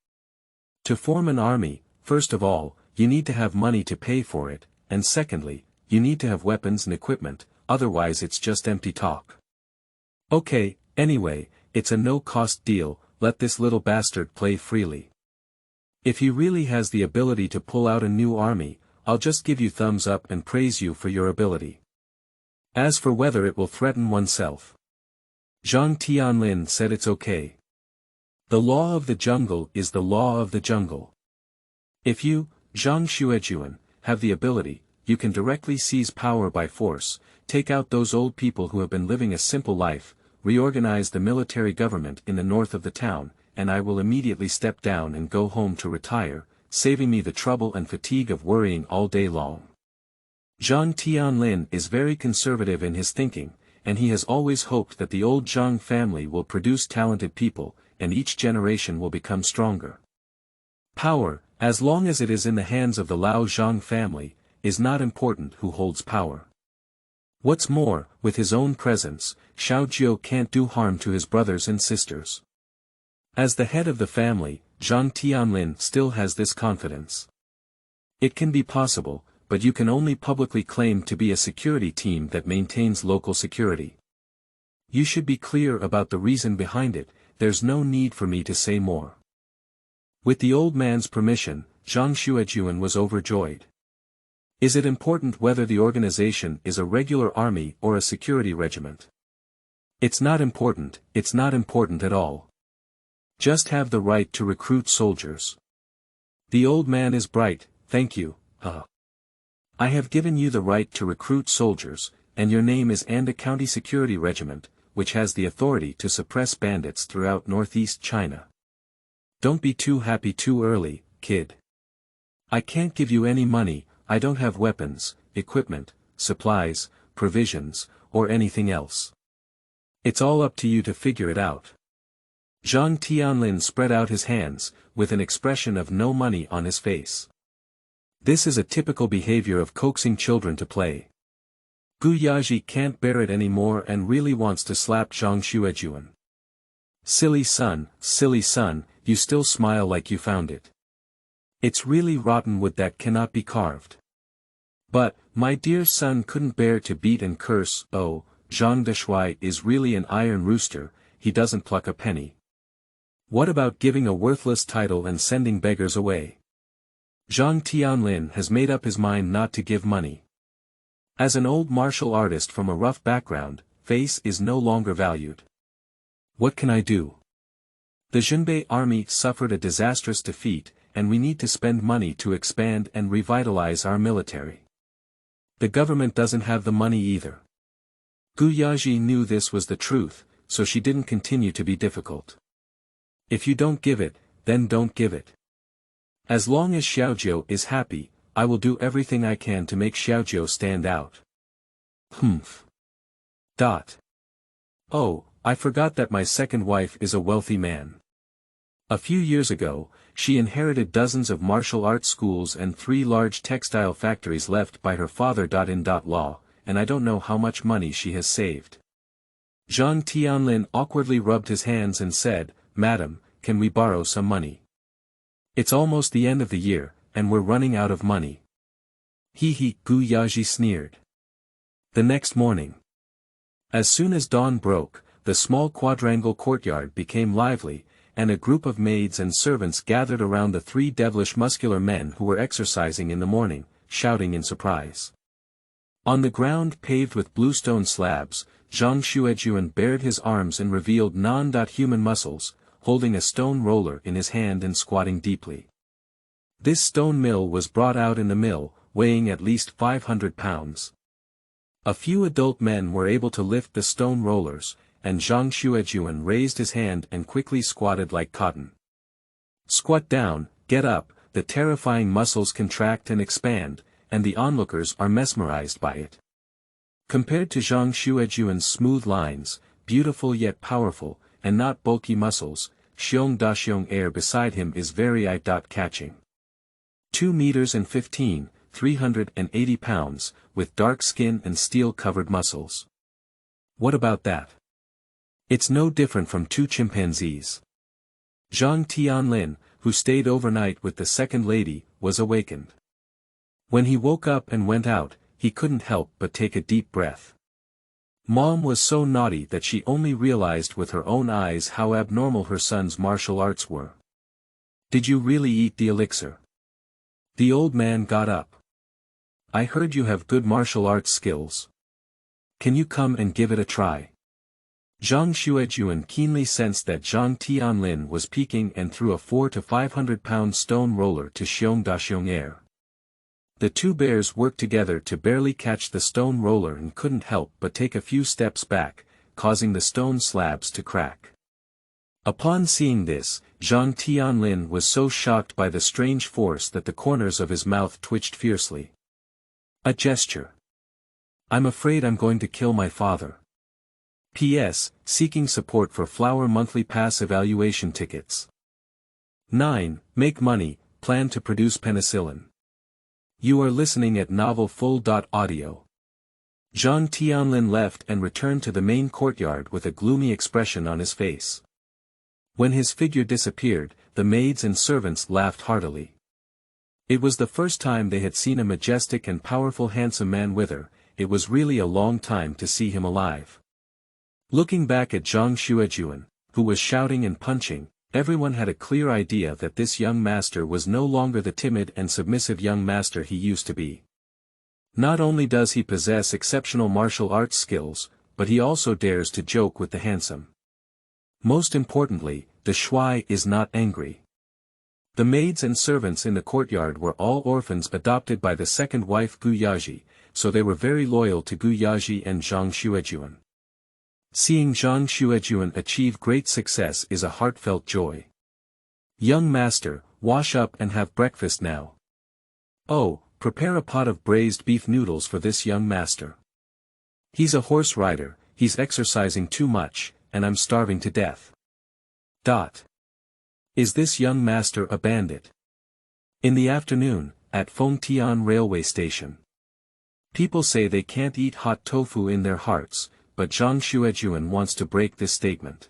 Speaker 1: To form an army, first of all, you need to have money to pay for it, and secondly, you need to have weapons and equipment, otherwise it's just empty talk. Okay, anyway, it's a no-cost deal, let this little bastard play freely. If he really has the ability to pull out a new army, I'll just give you thumbs up and praise you for your ability. As for whether it will threaten oneself, Zhang Tianlin said it's okay. The law of the jungle is the law of the jungle. If you, Zhang Xuejun, have the ability, you can directly seize power by force, take out those old people who have been living a simple life, reorganize the military government in the north of the town, and I will immediately step down and go home to retire, saving me the trouble and fatigue of worrying all day long. Zhang Tianlin is very conservative in his thinking, and he has always hoped that the old Zhang family will produce talented people, and each generation will become stronger. Power, as long as it is in the hands of the Lao Zhang family, is not important who holds power. What's more, with his own presence, Xiaojiu can't do harm to his brothers and sisters. As the head of the family, Zhang Tianlin still has this confidence. It can be possible, but you can only publicly claim to be a security team that maintains local security. You should be clear about the reason behind it, there's no need for me to say more. With the old man's permission, Zhang Xuejun was overjoyed. Is it important whether the organization is a regular army or a security regiment? It's not important at all. Just have the right to recruit soldiers. The old man is bright, thank you, I have given you the right to recruit soldiers, and your name is Anda County Security Regiment, which has the authority to suppress bandits throughout northeast China. Don't be too happy too early, kid. I can't give you any money, I don't have weapons, equipment, supplies, provisions, or anything else. It's all up to you to figure it out. Zhang Tianlin spread out his hands, with an expression of no money on his face. This is a typical behavior of coaxing children to play. Gu Yaji can't bear it anymore and really wants to slap Zhang Xuejun. Silly son, you still smile like you found it. It's really rotten wood that cannot be carved. But, my dear son couldn't bear to beat and curse, oh, Zhang Dashuai is really an iron rooster, he doesn't pluck a penny. What about giving a worthless title and sending beggars away? Zhang Tianlin has made up his mind not to give money. As an old martial artist from a rough background, face is no longer valued. What can I do? The Zhenbei army suffered a disastrous defeat, and we need to spend money to expand and revitalize our military. The government doesn't have the money either. Gu Yaji knew this was the truth, so she didn't continue to be difficult. If you don't give it, then don't give it. As long as Xiaojiu is happy, I will do everything I can to make Xiaojiu stand out. Humph. Oh, I forgot that my second wife is a wealthy man. A few years ago, she inherited dozens of martial arts schools and 3 large textile factories left by her father. In law, and I don't know how much money she has saved. Zhang Tianlin awkwardly rubbed his hands and said, Madam, can we borrow some money? It's almost the end of the year, and we're running out of money. Gu Yaji sneered. The next morning. As soon as dawn broke, the small quadrangle courtyard became lively, and a group of maids and servants gathered around the three devilish muscular men who were exercising in the morning, shouting in surprise. On the ground paved with bluestone slabs, Zhang Xuejun bared his arms and revealed non-human muscles, holding a stone roller in his hand and squatting deeply. This stone mill was brought out in the mill, weighing at least 500 pounds. A few adult men were able to lift the stone rollers, and Zhang Xuejun raised his hand and quickly squatted like cotton. Squat down, get up, the terrifying muscles contract and expand, and the onlookers are mesmerized by it. Compared to Zhang Xuejun's smooth lines, beautiful yet powerful, and not bulky muscles, Dashuai air beside him is very eye-catching. 2 meters and 15, 380 pounds, with dark skin and steel-covered muscles. What about that? It's no different from 2 chimpanzees. Zhang Tianlin, who stayed overnight with the second lady, was awakened. When he woke up and went out, he couldn't help but take a deep breath. Mom was so naughty that she only realized with her own eyes how abnormal her son's martial arts were. Did you really eat the elixir? The old man got up. I heard you have good martial arts skills. Can you come and give it a try? Zhang Xuejun keenly sensed that Zhang Tianlin was peeking and threw a 400 to 500 pound stone roller to Dashuai air. The two bears worked together to barely catch the stone roller and couldn't help but take a few steps back, causing the stone slabs to crack. Upon seeing this, Zhang Tianlin was so shocked by the strange force that the corners of his mouth twitched fiercely. A gesture. I'm afraid I'm going to kill my father. P.S. Seeking support for Flower monthly pass evaluation tickets. 9. Make money, plan to produce penicillin. You are listening at Novel Full.audio. Zhang Tianlin left and returned to the main courtyard with a gloomy expression on his face. When his figure disappeared, the maids and servants laughed heartily. It was the first time they had seen a majestic and powerful handsome man with her. It was really a long time to see him alive. Looking back at Zhang Xuejun, who was shouting and punching, everyone had a clear idea that this young master was no longer the timid and submissive young master he used to be. Not only does he possess exceptional martial arts skills, but he also dares to joke with the handsome. Most importantly, Dashuai is not angry. The maids and servants in the courtyard were all orphans adopted by the second wife Gu Yaji, so they were very loyal to Gu Yaji and Zhang Xuejun. Seeing Zhang Xuejun achieve great success is a heartfelt joy. Young master, wash up and have breakfast now. Oh, prepare a pot of braised beef noodles for this young master. He's a horse rider, he's exercising too much, and I'm starving to death. Is this young master a bandit? In the afternoon, at Feng railway station. People say they can't eat hot tofu in their hearts, but Zhang Xuejun wants to break this statement.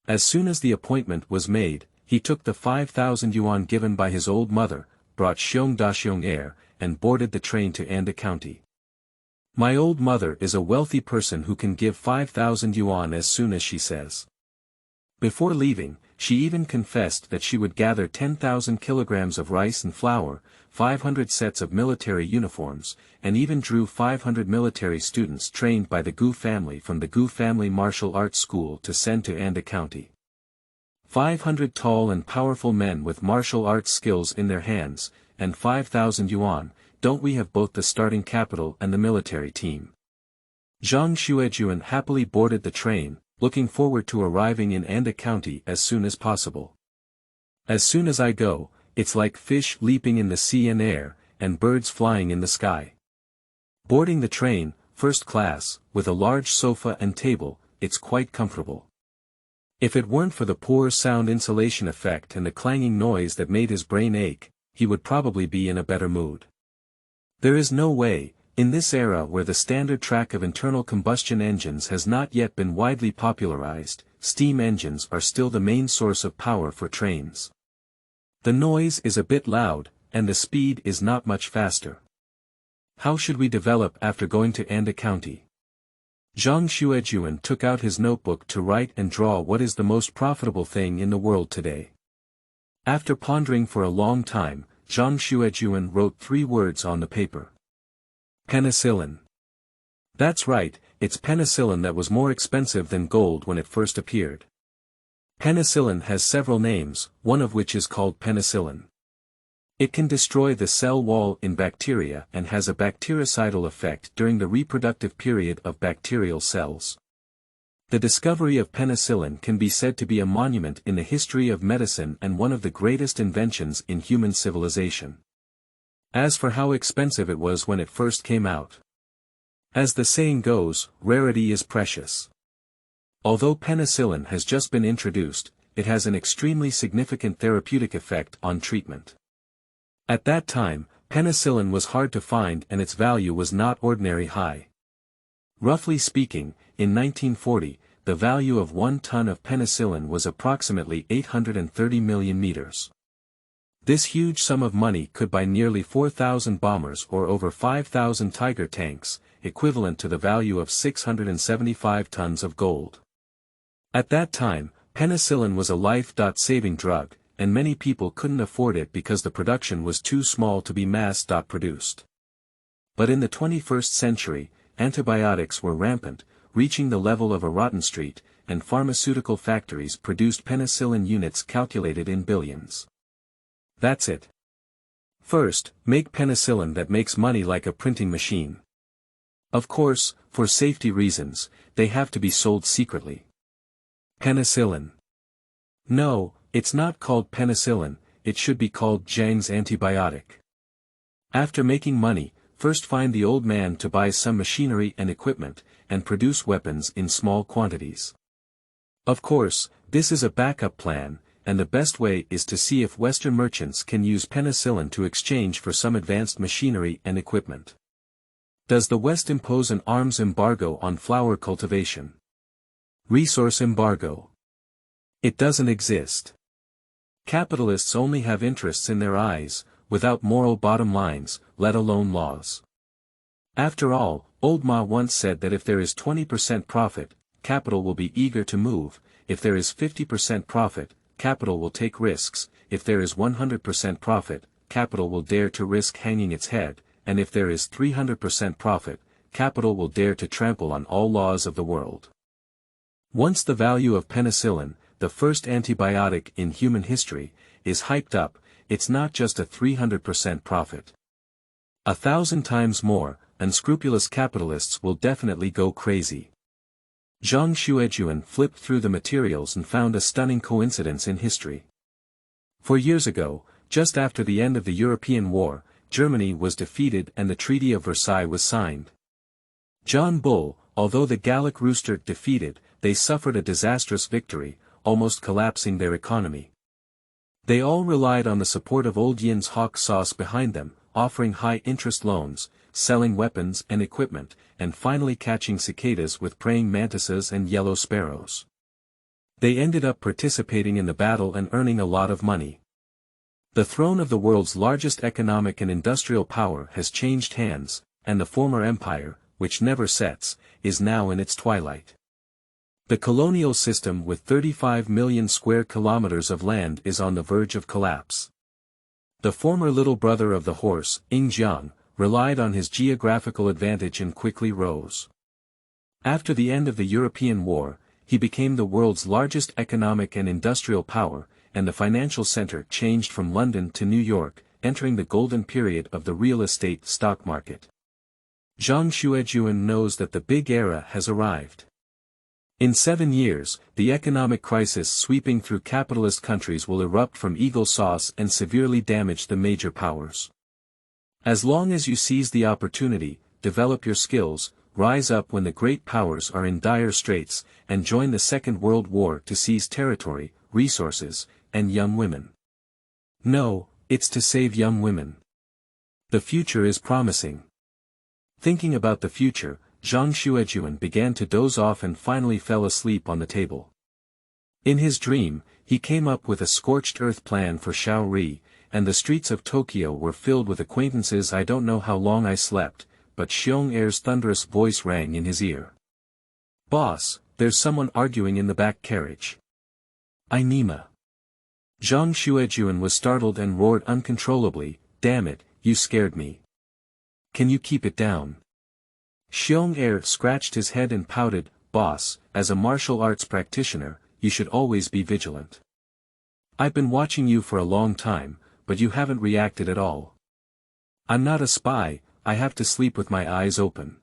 Speaker 1: As soon as the appointment was made, he took the 5,000 yuan given by his old mother, brought Dashuai air, and boarded the train to Anda County. My old mother is a wealthy person who can give 5,000 yuan as soon as she says. Before leaving, she even confessed that she would gather 10,000 kilograms of rice and flour, 500 sets of military uniforms, and even drew 500 military students trained by the Gu family from the Gu family martial arts school to send to Anda County. 500 tall and powerful men with martial arts skills in their hands, and 5,000 yuan, don't we have both the starting capital and the military team? Zhang Xuejun happily boarded the train, looking forward to arriving in Anda County as soon as possible. As soon as I go, it's like fish leaping in the sea and air, and birds flying in the sky. Boarding the train, first class, with a large sofa and table, it's quite comfortable. If it weren't for the poor sound insulation effect and the clanging noise that made his brain ache, he would probably be in a better mood. There is no way, in this era where the standard track of internal combustion engines has not yet been widely popularized, steam engines are still the main source of power for trains. The noise is a bit loud, and the speed is not much faster. How should we develop after going to Anda County? Zhang Xuejun took out his notebook to write and draw what is the most profitable thing in the world today. After pondering for a long time, Zhang Xuejun wrote 3 words on the paper. Penicillin. That's right, it's penicillin that was more expensive than gold when it first appeared. Penicillin has several names, one of which is called penicillin. It can destroy the cell wall in bacteria and has a bactericidal effect during the reproductive period of bacterial cells. The discovery of penicillin can be said to be a monument in the history of medicine and one of the greatest inventions in human civilization. As for how expensive it was when it first came out. As the saying goes, rarity is precious. Although penicillin has just been introduced, it has an extremely significant therapeutic effect on treatment. At that time, penicillin was hard to find and its value was not ordinary high. Roughly speaking, in 1940, the value of 1 ton of penicillin was approximately 830 million meters. This huge sum of money could buy nearly 4,000 bombers or over 5,000 Tiger tanks, equivalent to the value of 675 tons of gold. At that time, penicillin was a life-saving drug, and many people couldn't afford it because the production was too small to be mass-produced. But in the 21st century, antibiotics were rampant, reaching the level of a rotten street, and pharmaceutical factories produced penicillin units calculated in billions. That's it. First, make penicillin that makes money like a printing machine. Of course, for safety reasons, they have to be sold secretly. Penicillin. No, it's not called penicillin, it should be called Zhang's antibiotic. After making money, first find the old man to buy some machinery and equipment, and produce weapons in small quantities. Of course, this is a backup plan, and the best way is to see if Western merchants can use penicillin to exchange for some advanced machinery and equipment. Does the West impose an arms embargo on flower cultivation? Resource embargo. It doesn't exist. Capitalists only have interests in their eyes, without moral bottom lines, let alone laws. After all, Old Ma once said that if there is 20% profit, capital will be eager to move, if there is 50% profit, capital will take risks, if there is 100% profit, capital will dare to risk hanging its head, and if there is 300% profit, capital will dare to trample on all laws of the world. Once the value of penicillin, the first antibiotic in human history, is hyped up, it's not just a 300% profit. 1,000 times more, unscrupulous capitalists will definitely go crazy. Zhang Xuejun flipped through the materials and found a stunning coincidence in history. 4 years ago, just after the end of the European War, Germany was defeated and the Treaty of Versailles was signed. John Bull, although the Gallic rooster defeated, they suffered a disastrous victory, almost collapsing their economy. They all relied on the support of Old Yin's hawk sauce behind them, offering high-interest loans, selling weapons and equipment, and finally catching cicadas with praying mantises and yellow sparrows. They ended up participating in the battle and earning a lot of money. The throne of the world's largest economic and industrial power has changed hands, and the former empire, which never sets, is now in its twilight. The colonial system with 35 million square kilometers of land is on the verge of collapse. The former little brother of the horse, Yingjiang, relied on his geographical advantage and quickly rose. After the end of the European War, he became the world's largest economic and industrial power, and the financial center changed from London to New York, entering the golden period of the real estate stock market. Zhang Xuejun knows that the big era has arrived. In 7 years, the economic crisis sweeping through capitalist countries will erupt from eagle sauce and severely damage the major powers. As long as you seize the opportunity, develop your skills, rise up when the great powers are in dire straits, and join the Second World War to seize territory, resources, and young women. No, it's to save young women. The future is promising. Thinking about the future, Zhang Xuejun began to doze off and finally fell asleep on the table. In his dream, he came up with a scorched earth plan for Shaori, and the streets of Tokyo were filled with acquaintances. I don't know how long I slept, but Xiong Er's thunderous voice rang in his ear. Boss, there's someone arguing in the back carriage. Nima. Zhang Xuejun was startled and roared uncontrollably, damn it, you scared me. Can you keep it down? Xiong Er scratched his head and pouted, boss, as a martial arts practitioner, you should always be vigilant. I've been watching you for a long time, but you haven't reacted at all. I'm not a spy, I have to sleep with my eyes open.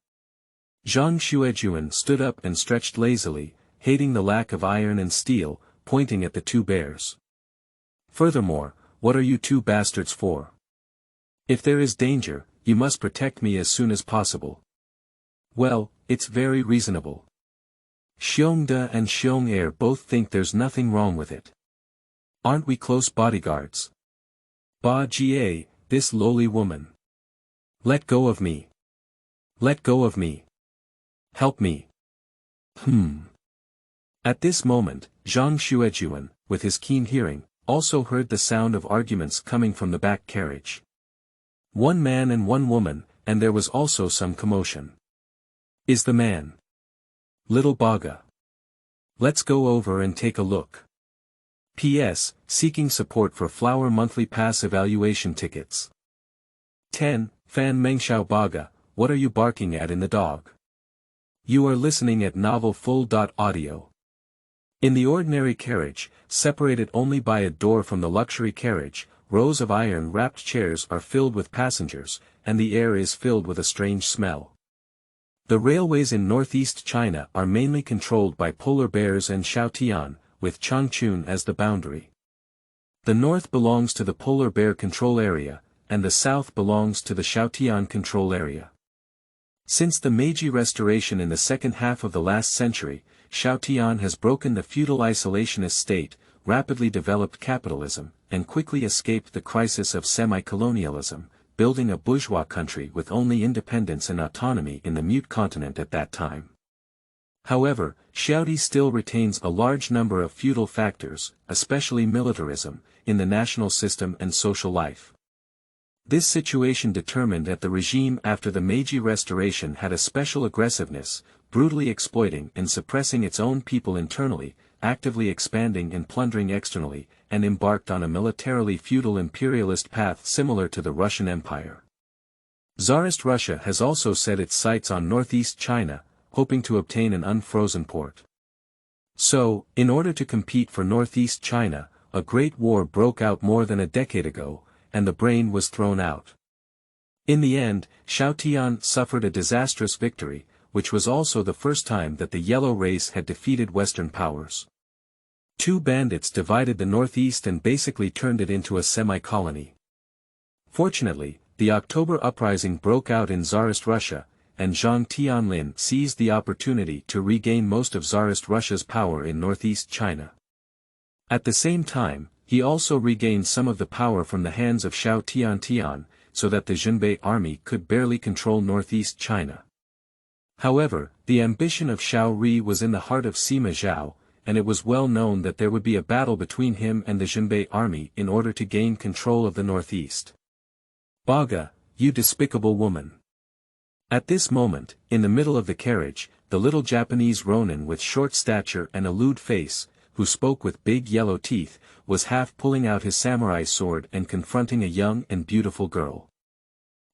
Speaker 1: Zhang Xuejun stood up and stretched lazily, hating the lack of iron and steel, pointing at the two bears. Furthermore, what are you two bastards for? If there is danger, you must protect me as soon as possible. Well, it's very reasonable. Xiongde and Xiong Er both think there's nothing wrong with it. Aren't we close bodyguards? Ba Jie, this lowly woman. Let go of me. Let go of me. Help me. At this moment, Zhang Xuejun, with his keen hearing, also heard the sound of arguments coming from the back carriage. One man and one woman, and there was also some commotion. Is the man? Little Baga. Let's go over and take a look. P.S. Seeking support for Flower Monthly Pass Evaluation Tickets. 10. Fan Mengxiao Baga, what are you barking at in the dog? You are listening at Novel Full. Audio. In the ordinary carriage, separated only by a door from the luxury carriage, rows of iron-wrapped chairs are filled with passengers, and the air is filled with a strange smell. The railways in northeast China are mainly controlled by polar bears and Shaotian, with Changchun as the boundary. The north belongs to the polar bear control area, and the south belongs to the Shaotian control area. Since the Meiji Restoration in the second half of the last century, Shaotian has broken the feudal isolationist state, rapidly developed capitalism, and quickly escaped the crisis of semi-colonialism, building a bourgeois country with only independence and autonomy in the mute continent at that time. However, Shaoti still retains a large number of feudal factors, especially militarism, in the national system and social life. This situation determined that the regime after the Meiji Restoration had a special aggressiveness, brutally exploiting and suppressing its own people internally, actively expanding and plundering externally, and embarked on a militarily feudal imperialist path similar to the Russian Empire. Tsarist Russia has also set its sights on northeast China, hoping to obtain an unfrozen port. So, in order to compete for northeast China, a great war broke out more than a decade ago, and the brain was thrown out. In the end, Shaotian suffered a disastrous victory, which was also the first time that the Yellow Race had defeated Western powers. Two bandits divided the northeast and basically turned it into a semi-colony. Fortunately, the October uprising broke out in Tsarist Russia, and Zhang Tianlin seized the opportunity to regain most of Tsarist Russia's power in northeast China. At the same time, he also regained some of the power from the hands of Xiao Tiantian, so that the Zhenbei army could barely control northeast China. However, the ambition of Xiao Ri was in the heart of Sima Zhao, and it was well known that there would be a battle between him and the Zhenbei army in order to gain control of the northeast. Baga, you despicable woman. At this moment, in the middle of the carriage, the little Japanese Ronin with short stature and a lewd face, who spoke with big yellow teeth, was half pulling out his samurai sword and confronting a young and beautiful girl.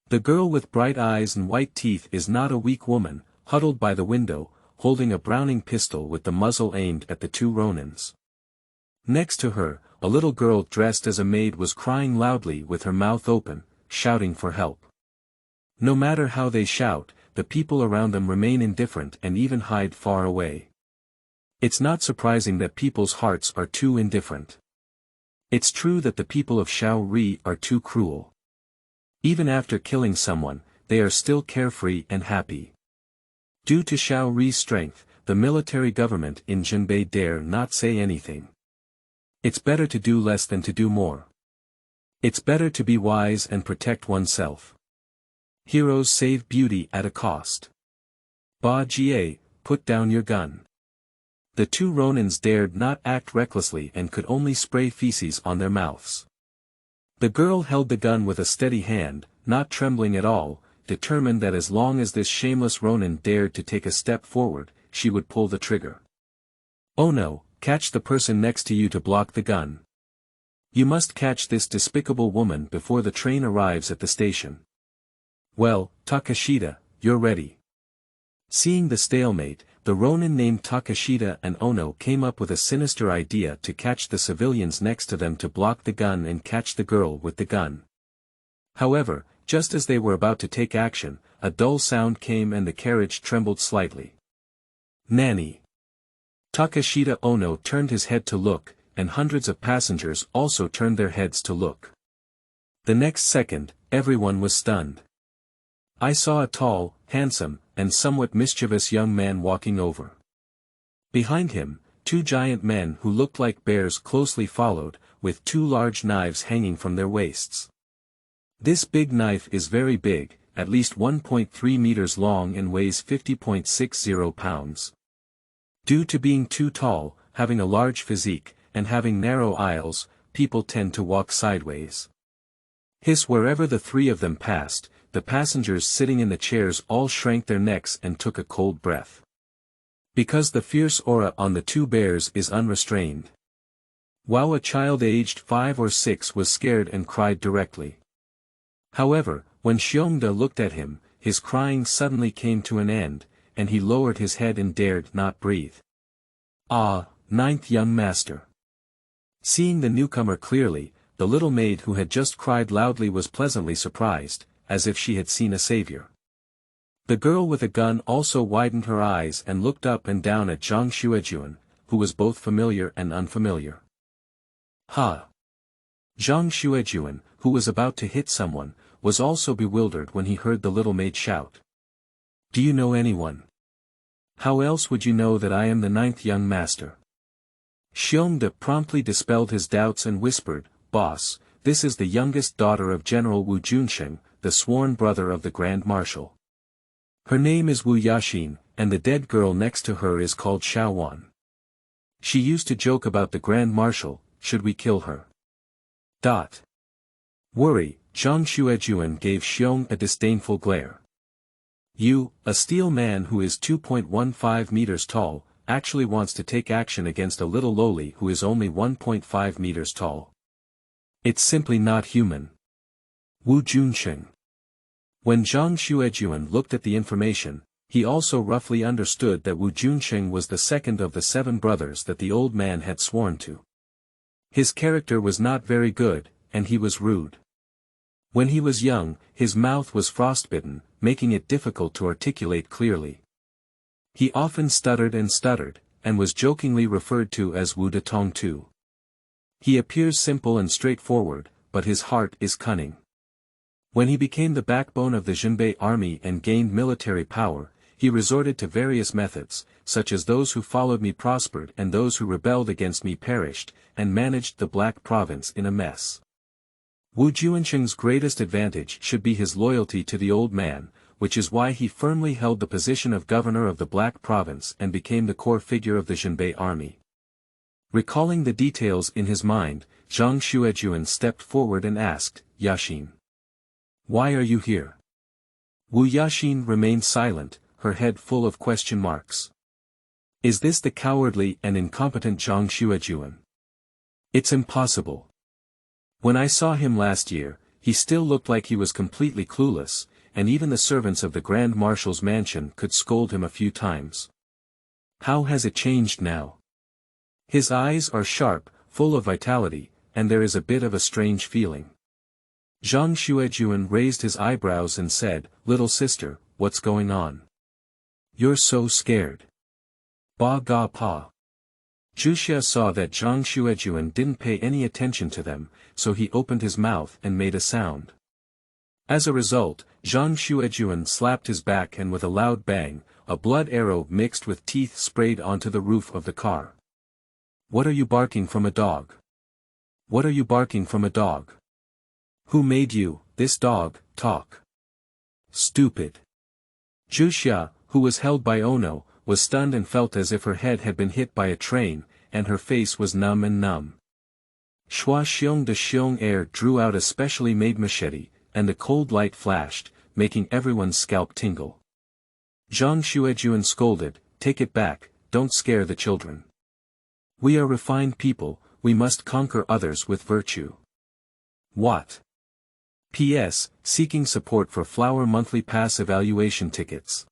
Speaker 1: The girl with bright eyes and white teeth is not a weak woman, huddled by the window, holding a Browning pistol with the muzzle aimed at the two Ronins. Next to her, a little girl dressed as a maid was crying loudly with her mouth open, shouting for help. No matter how they shout, the people around them remain indifferent and even hide far away. It's not surprising that people's hearts are too indifferent. It's true that the people of Xiao Ri are too cruel. Even after killing someone, they are still carefree and happy. Due to Xiao Ri's strength, the military government in Zhenbei dare not say anything. It's better to do less than to do more. It's better to be wise and protect oneself. Heroes save beauty at a cost. Ba Jie, put down your gun. The two Ronins dared not act recklessly and could only spray feces on their mouths. The girl held the gun with a steady hand, not trembling at all, determined that as long as this shameless Ronin dared to take a step forward, she would pull the trigger. Oh no, catch the person next to you to block the gun. You must catch this despicable woman before the train arrives at the station. Well, Takashita, you're ready. Seeing the stalemate, the Ronin named Takashita and Ono came up with a sinister idea to catch the civilians next to them to block the gun and catch the girl with the gun. However, just as they were about to take action, a dull sound came and the carriage trembled slightly. Nanny! Takashita Ono turned his head to look, and hundreds of passengers also turned their heads to look. The next second, everyone was stunned. I saw a tall, handsome, and somewhat mischievous young man walking over. Behind him, two giant men who looked like bears closely followed, with two large knives hanging from their waists. This big knife is very big, at least 1.3 meters long and weighs 50.60 pounds. Due to being too tall, having a large physique, and having narrow aisles, people tend to walk sideways. Hiss wherever the three of them passed, the passengers sitting in the chairs all shrank their necks and took a cold breath. Because the fierce aura on the two bears is unrestrained. Wow, a child aged 5 or 6 was scared and cried directly. However, when Xiongda looked at him, his crying suddenly came to an end, and he lowered his head and dared not breathe. Ah, ninth young master. Seeing the newcomer clearly, the little maid who had just cried loudly was pleasantly surprised, as if she had seen a savior. The girl with a gun also widened her eyes and looked up and down at Zhang Xuejun, who was both familiar and unfamiliar. Ha! Zhang Xuejun, who was about to hit someone, was also bewildered when he heard the little maid shout. Do you know anyone? How else would you know that I am the ninth young master? Xiongda promptly dispelled his doubts and whispered, Boss, this is the youngest daughter of General Wu Junsheng, the sworn brother of the Grand Marshal. Her name is Wu Yaxin, and the dead girl next to her is called Xiaowan. She used to joke about the Grand Marshal, should we kill her? Worry, Zhang Xuejun gave Xiong a disdainful glare. You, a steel man who is 2.15 meters tall, actually wants to take action against a little lowly who is only 1.5 meters tall. It's simply not human. Wu Junsheng. When Zhang Xuejun looked at the information, he also roughly understood that Wu Junsheng was the second of the 7 brothers that the old man had sworn to. His character was not very good, and he was rude. When he was young, his mouth was frostbitten, making it difficult to articulate clearly. He often stuttered, and was jokingly referred to as Wu Detong too. He appears simple and straightforward, but his heart is cunning. When he became the backbone of the Zhenbei army and gained military power, he resorted to various methods, such as those who followed me prospered and those who rebelled against me perished, and managed the Black Province in a mess. Wu Junsheng's greatest advantage should be his loyalty to the old man, which is why he firmly held the position of governor of the Black Province and became the core figure of the Zhenbei army. Recalling the details in his mind, Zhang Xuejun stepped forward and asked, Yaxin. Why are you here? Wu Yaxin remained silent, her head full of question marks. Is this the cowardly and incompetent Zhang Xuejun? It's impossible. When I saw him last year, he still looked like he was completely clueless, and even the servants of the Grand Marshal's mansion could scold him a few times. How has it changed now? His eyes are sharp, full of vitality, and there is a bit of a strange feeling. Zhang Xuejun raised his eyebrows and said, Little sister, what's going on? You're so scared. Baga pa. Zhuxia saw that Zhang Xuejun didn't pay any attention to them, so he opened his mouth and made a sound. As a result, Zhang Xuejun slapped his back and with a loud bang, a blood arrow mixed with teeth sprayed onto the roof of the car. What are you barking from a dog? What are you barking from a dog? Who made you, this dog, talk? Stupid. Zhuxia, who was held by Ono, was stunned and felt as if her head had been hit by a train, and her face was numb and numb. Shua Xiong de Xiong Air drew out a specially made machete, and the cold light flashed, making everyone's scalp tingle. Zhang Xuejun scolded, take it back, don't scare the children. We are refined people, we must conquer others with virtue. What? P.S. Seeking support for Flower monthly pass evaluation tickets.